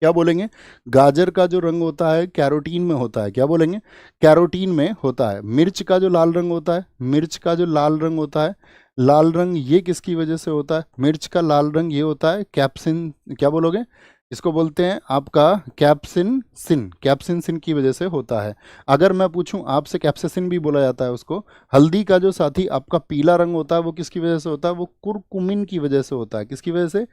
क्या बोलेंगे? गाजर का जो रंग होता है कैरोटीन में होता है। क्या बोलेंगे? कैरोटीन में होता है। मिर्च का जो लाल रंग होता है, मिर्च का जो लाल रंग होता है, लाल रंग ये किसकी वजह से होता है? मिर्च का लाल रंग ये होता है कैप्सिन, क्या बोलोगे? इसको बोलते हैं आपका कैप्सिन की वजह से होता है। अगर मैं पूछूं आपसे, कैप्सेसिन भी बोला जाता है उसको। हल्दी का जो साथी आपका पीला रंग होता है वो किसकी वजह से होता है? वो कुरकुमिन की वजह से होता है। किसकी वजह से?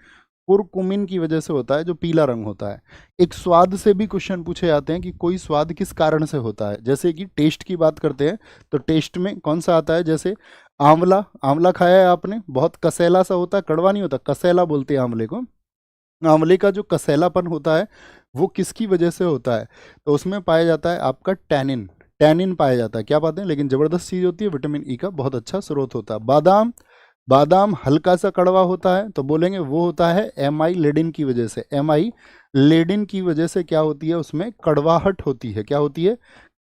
कुरकुमिन की वजह से होता है, जो पीला रंग होता है। एक स्वाद से भी क्वेश्चन पूछे जाते हैं कि कोई स्वाद किस कारण से होता है। जैसे कि टेस्ट की बात करते हैं तो टेस्ट में कौन सा आता है? जैसे आंवला, आंवला खाया है आपने, बहुत कसैला सा होता है, कड़वा नहीं होता, कसैला बोलते हैं आंवले को। आंवले का जो कसैलापन होता है वो किसकी वजह से होता है? तो उसमें पाया जाता है आपका टैनिन, टैनिन पाया जाता है। क्या पाते हैं? लेकिन ज़बरदस्त चीज़ होती है, विटामिन ई का बहुत अच्छा स्रोत होता है। बादाम, बादाम हल्का सा कड़वा होता है, तो बोलेंगे वो होता है एम आई लेडिन की वजह से। एम आई लेडिन की वजह से क्या होती है? उसमें कड़वाहट होती है। क्या होती है?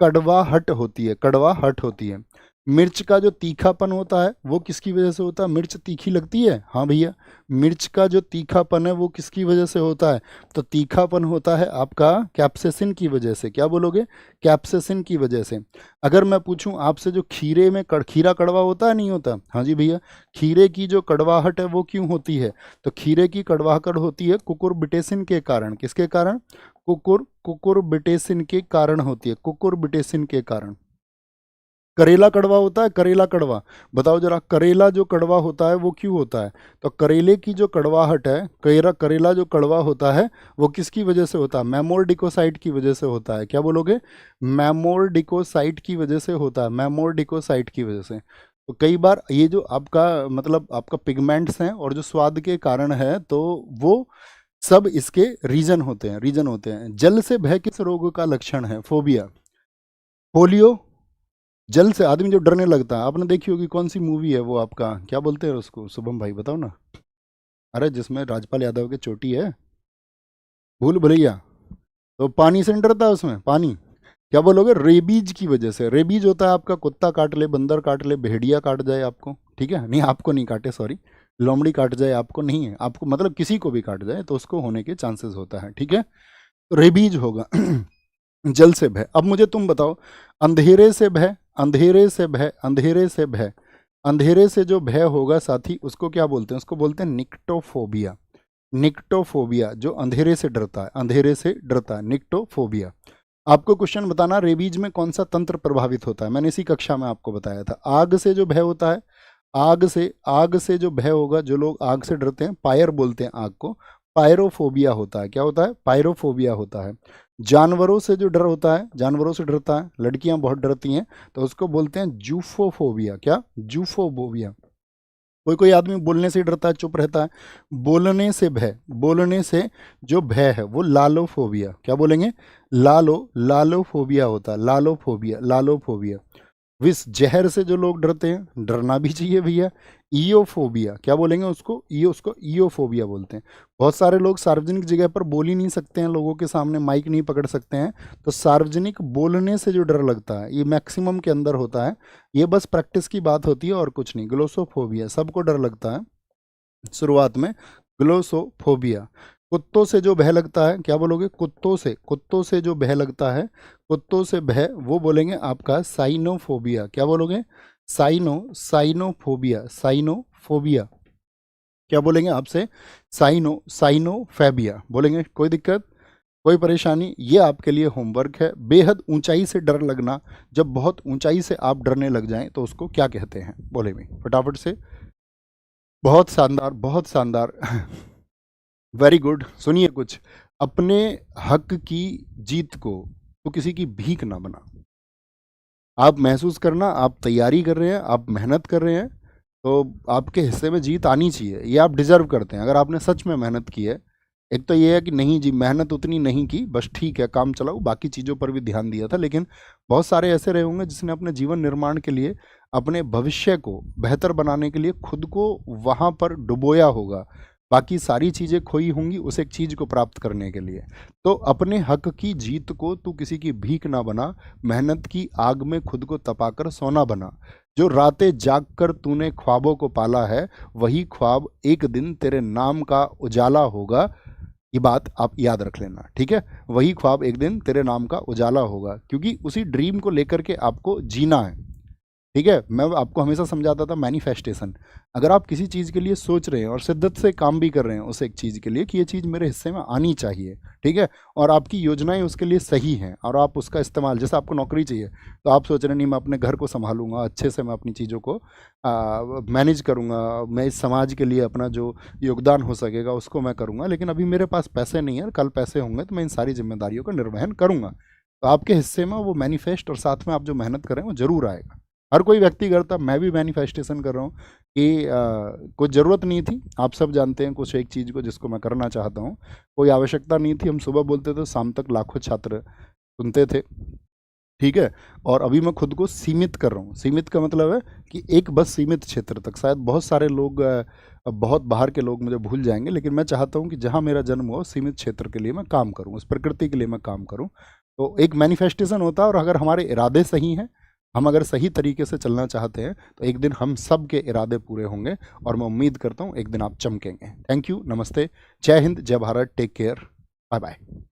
कड़वाहट होती है, कड़वाहट होती है। मिर्च का जो तीखापन होता है वो किसकी वजह से होता है? मिर्च तीखी लगती है, हाँ भैया। मिर्च का जो तीखापन है वो किसकी वजह से होता है? तो तीखापन होता है आपका कैप्सेसिन की वजह से। क्या बोलोगे? कैप्सेसिन की वजह से। अगर मैं पूछूं आपसे, जो खीरे में खीरा कड़वा होता है, नहीं होता? हाँ जी भैया। खीरे की जो कड़वाहट है वो क्यों होती है? तो खीरे की कड़वाहट होती है कुकुरबिटेसिन के कारण। किसके कारण? कुकुरबिटेसिन के कारण होती है, कुकुरबिटेसिन के कारण। करेला कड़वा होता है, करेला कड़वा, बताओ जरा, करेला जो कड़वा होता है वो क्यों होता है? तो करेले की जो कड़वाहट है, करेला जो कड़वा होता है वो किसकी वजह से होता है? मैमोरडिकोसाइट की वजह से होता है। क्या बोलोगे? मैमोरडिकोसाइट की वजह से होता है, मैमोरडिकोसाइट की वजह से। तो कई बार ये जो आपका मतलब आपका पिगमेंट्स हैं और जो स्वाद के कारण है, तो वो सब इसके रीजन होते हैं, रीजन होते हैं। जल से भय किस रोग का लक्षण है? Phobia, polio. जल से आदमी जो डरने लगता है, आपने देखी होगी, कौन सी मूवी है वो आपका, क्या बोलते हैं उसको, शुभम भाई बताओ ना। अरे जिसमें राजपाल यादव की चोटी है, भूल भुलैया। तो पानी से नहीं डरता है उसमें, पानी। क्या बोलोगे? रेबीज की वजह से। रेबीज होता है आपका कुत्ता काट ले, बंदर काट ले, भेड़िया काट जाए आपको, ठीक है, नहीं आपको नहीं काटे, सॉरी, लोमड़ी काट जाए आपको, नहीं है आपको, मतलब किसी को भी काट जाए तो उसको होने के चांसेस होता है, ठीक है। तो रेबीज होगा। जल से भय। अब मुझे तुम बताओ, अंधेरे से भय, अंधेरे से भय, अंधेरे से भय, अंधेरे से जो भय होगा साथी, उसको क्या बोलते हैं? उसको बोलते हैं निक्टोफोबिया। निक्टोफोबिया, जो अंधेरे से डरता है, अंधेरे से डरता है, निक्टोफोबिया। आपको क्वेश्चन बताना, रेबीज में कौन सा तंत्र प्रभावित होता है? मैंने इसी कक्षा में आपको बताया था। आग से जो भय होता है, आग से जो भय होगा, जो लोग आग से डरते हैं, पायर बोलते हैं आग को, पायरोफोबिया होता है। क्या होता है? पायरोफोबिया होता है। जानवरों से जो डर होता है, जानवरों से डरता है, लड़कियां बहुत डरती हैं, तो उसको बोलते हैं जूफोफोबिया। क्या? जूफोफोबिया। कोई कोई आदमी बोलने से ही डरता है, चुप रहता है। बोलने से भय, बोलने से जो भय है वो लालोफोबिया। क्या बोलेंगे? लालोफोबिया होता है, लालोफोबिया, लालोफोबिया। विष, जहर से जो लोग डरते हैं, डरना भी चाहिए भैया। ईओफोबिया, क्या बोलेंगे उसको? उसको ईओफोबिया बोलते हैं। बहुत सारे लोग सार्वजनिक जगह पर बोल ही नहीं सकते हैं, लोगों के सामने माइक नहीं पकड़ सकते हैं, तो सार्वजनिक बोलने से जो डर लगता है, ये मैक्सिमम के अंदर होता है। ये बस प्रैक्टिस की बात होती है और कुछ नहीं। ग्लोसोफोबिया, सबको डर लगता है शुरुआत में, ग्लोसोफोबिया। कुत्तों से जो भय लगता है, क्या बोलोगे? कुत्तों से जो भय लगता है, कुत्तों से भय, वो बोलेंगे आपका साइनोफोबिया। क्या बोलोगे? Sinophobia, Sinophobia. क्या बोलेंगे आपसे? साइनोफेबिया बोलेंगे। कोई दिक्कत, कोई परेशानी? ये आपके लिए होमवर्क है। बेहद ऊंचाई से डर लगना, जब बहुत ऊंचाई से आप डरने लग जाएं तो उसको क्या कहते हैं? बोले भी फटाफट से। बहुत शानदार, बहुत शानदार। Very good. सुनिए कुछ, अपने हक की जीत को तो किसी की भीख ना बना। आप महसूस करना, आप तैयारी कर रहे हैं, आप मेहनत कर रहे हैं, तो आपके हिस्से में जीत आनी चाहिए, ये आप डिजर्व करते हैं। अगर आपने सच में मेहनत की है, एक तो ये है कि नहीं जी मेहनत उतनी नहीं की, बस ठीक है काम चलाओ, बाकी चीज़ों पर भी ध्यान दिया था, लेकिन बहुत सारे ऐसे रहे होंगे जिसने अपने जीवन निर्माण के लिए, अपने भविष्य को बेहतर बनाने के लिए खुद को वहाँ पर डुबोया होगा, बाकी सारी चीज़ें खोई होंगी उस एक चीज़ को प्राप्त करने के लिए। तो अपने हक की जीत को तू किसी की भीख ना बना, मेहनत की आग में खुद को तपाकर सोना बना। जो रातें जाग कर तूने ख्वाबों को पाला है, वही ख्वाब एक दिन तेरे नाम का उजाला होगा। ये बात आप याद रख लेना, ठीक है। वही ख्वाब एक दिन तेरे नाम का उजाला होगा, क्योंकि उसी ड्रीम को लेकर के आपको जीना है। ठीक है, मैं आपको हमेशा समझाता था मैनिफेस्टेशन। अगर आप किसी चीज़ के लिए सोच रहे हैं और शिद्दत से काम भी कर रहे हैं उस एक चीज़ के लिए कि ये चीज़ मेरे हिस्से में आनी चाहिए, ठीक है, और आपकी योजनाएं उसके लिए सही हैं और आप उसका इस्तेमाल, जैसे आपको नौकरी चाहिए तो आप सोच रहे हैं नहीं मैं अपने घर को संभालूंगा अच्छे से, मैं अपनी चीज़ों को मैनेज करूंगा, मैं इस समाज के लिए अपना जो योगदान हो सकेगा उसको मैं करूंगा, लेकिन अभी मेरे पास पैसे नहीं है, कल पैसे होंगे तो मैं इन सारी जिम्मेदारियों का निर्वहन करूंगा। तो आपके हिस्से में वो मैनिफेस्ट और साथ में आप जो मेहनत करें वो ज़रूर आएगा। हर कोई व्यक्ति करता, मैं भी मैनिफेस्टेशन कर रहा हूँ कि कुछ ज़रूरत नहीं थी, आप सब जानते हैं कुछ एक चीज़ को जिसको मैं करना चाहता हूँ, कोई आवश्यकता नहीं थी, हम सुबह बोलते थे शाम तक लाखों छात्र सुनते थे, ठीक है। और अभी मैं खुद को सीमित कर रहा हूँ। सीमित का मतलब है कि एक बस सीमित क्षेत्र तक, शायद बहुत सारे लोग बहुत बाहर के लोग मुझे भूल जाएंगे, लेकिन मैं चाहता हूँ कि जहाँ मेरा जन्म हुआ उस सीमित क्षेत्र के लिए मैं काम करूँ, उस प्रकृति के लिए मैं काम करूँ। तो एक मैनिफेस्टेशन होता है, और अगर हमारे इरादे सही हैं, हम अगर सही तरीके से चलना चाहते हैं तो एक दिन हम सब के इरादे पूरे होंगे, और मैं उम्मीद करता हूँ एक दिन आप चमकेंगे। थैंक यू, नमस्ते, जय हिंद, जय Bharat, take care, bye bye.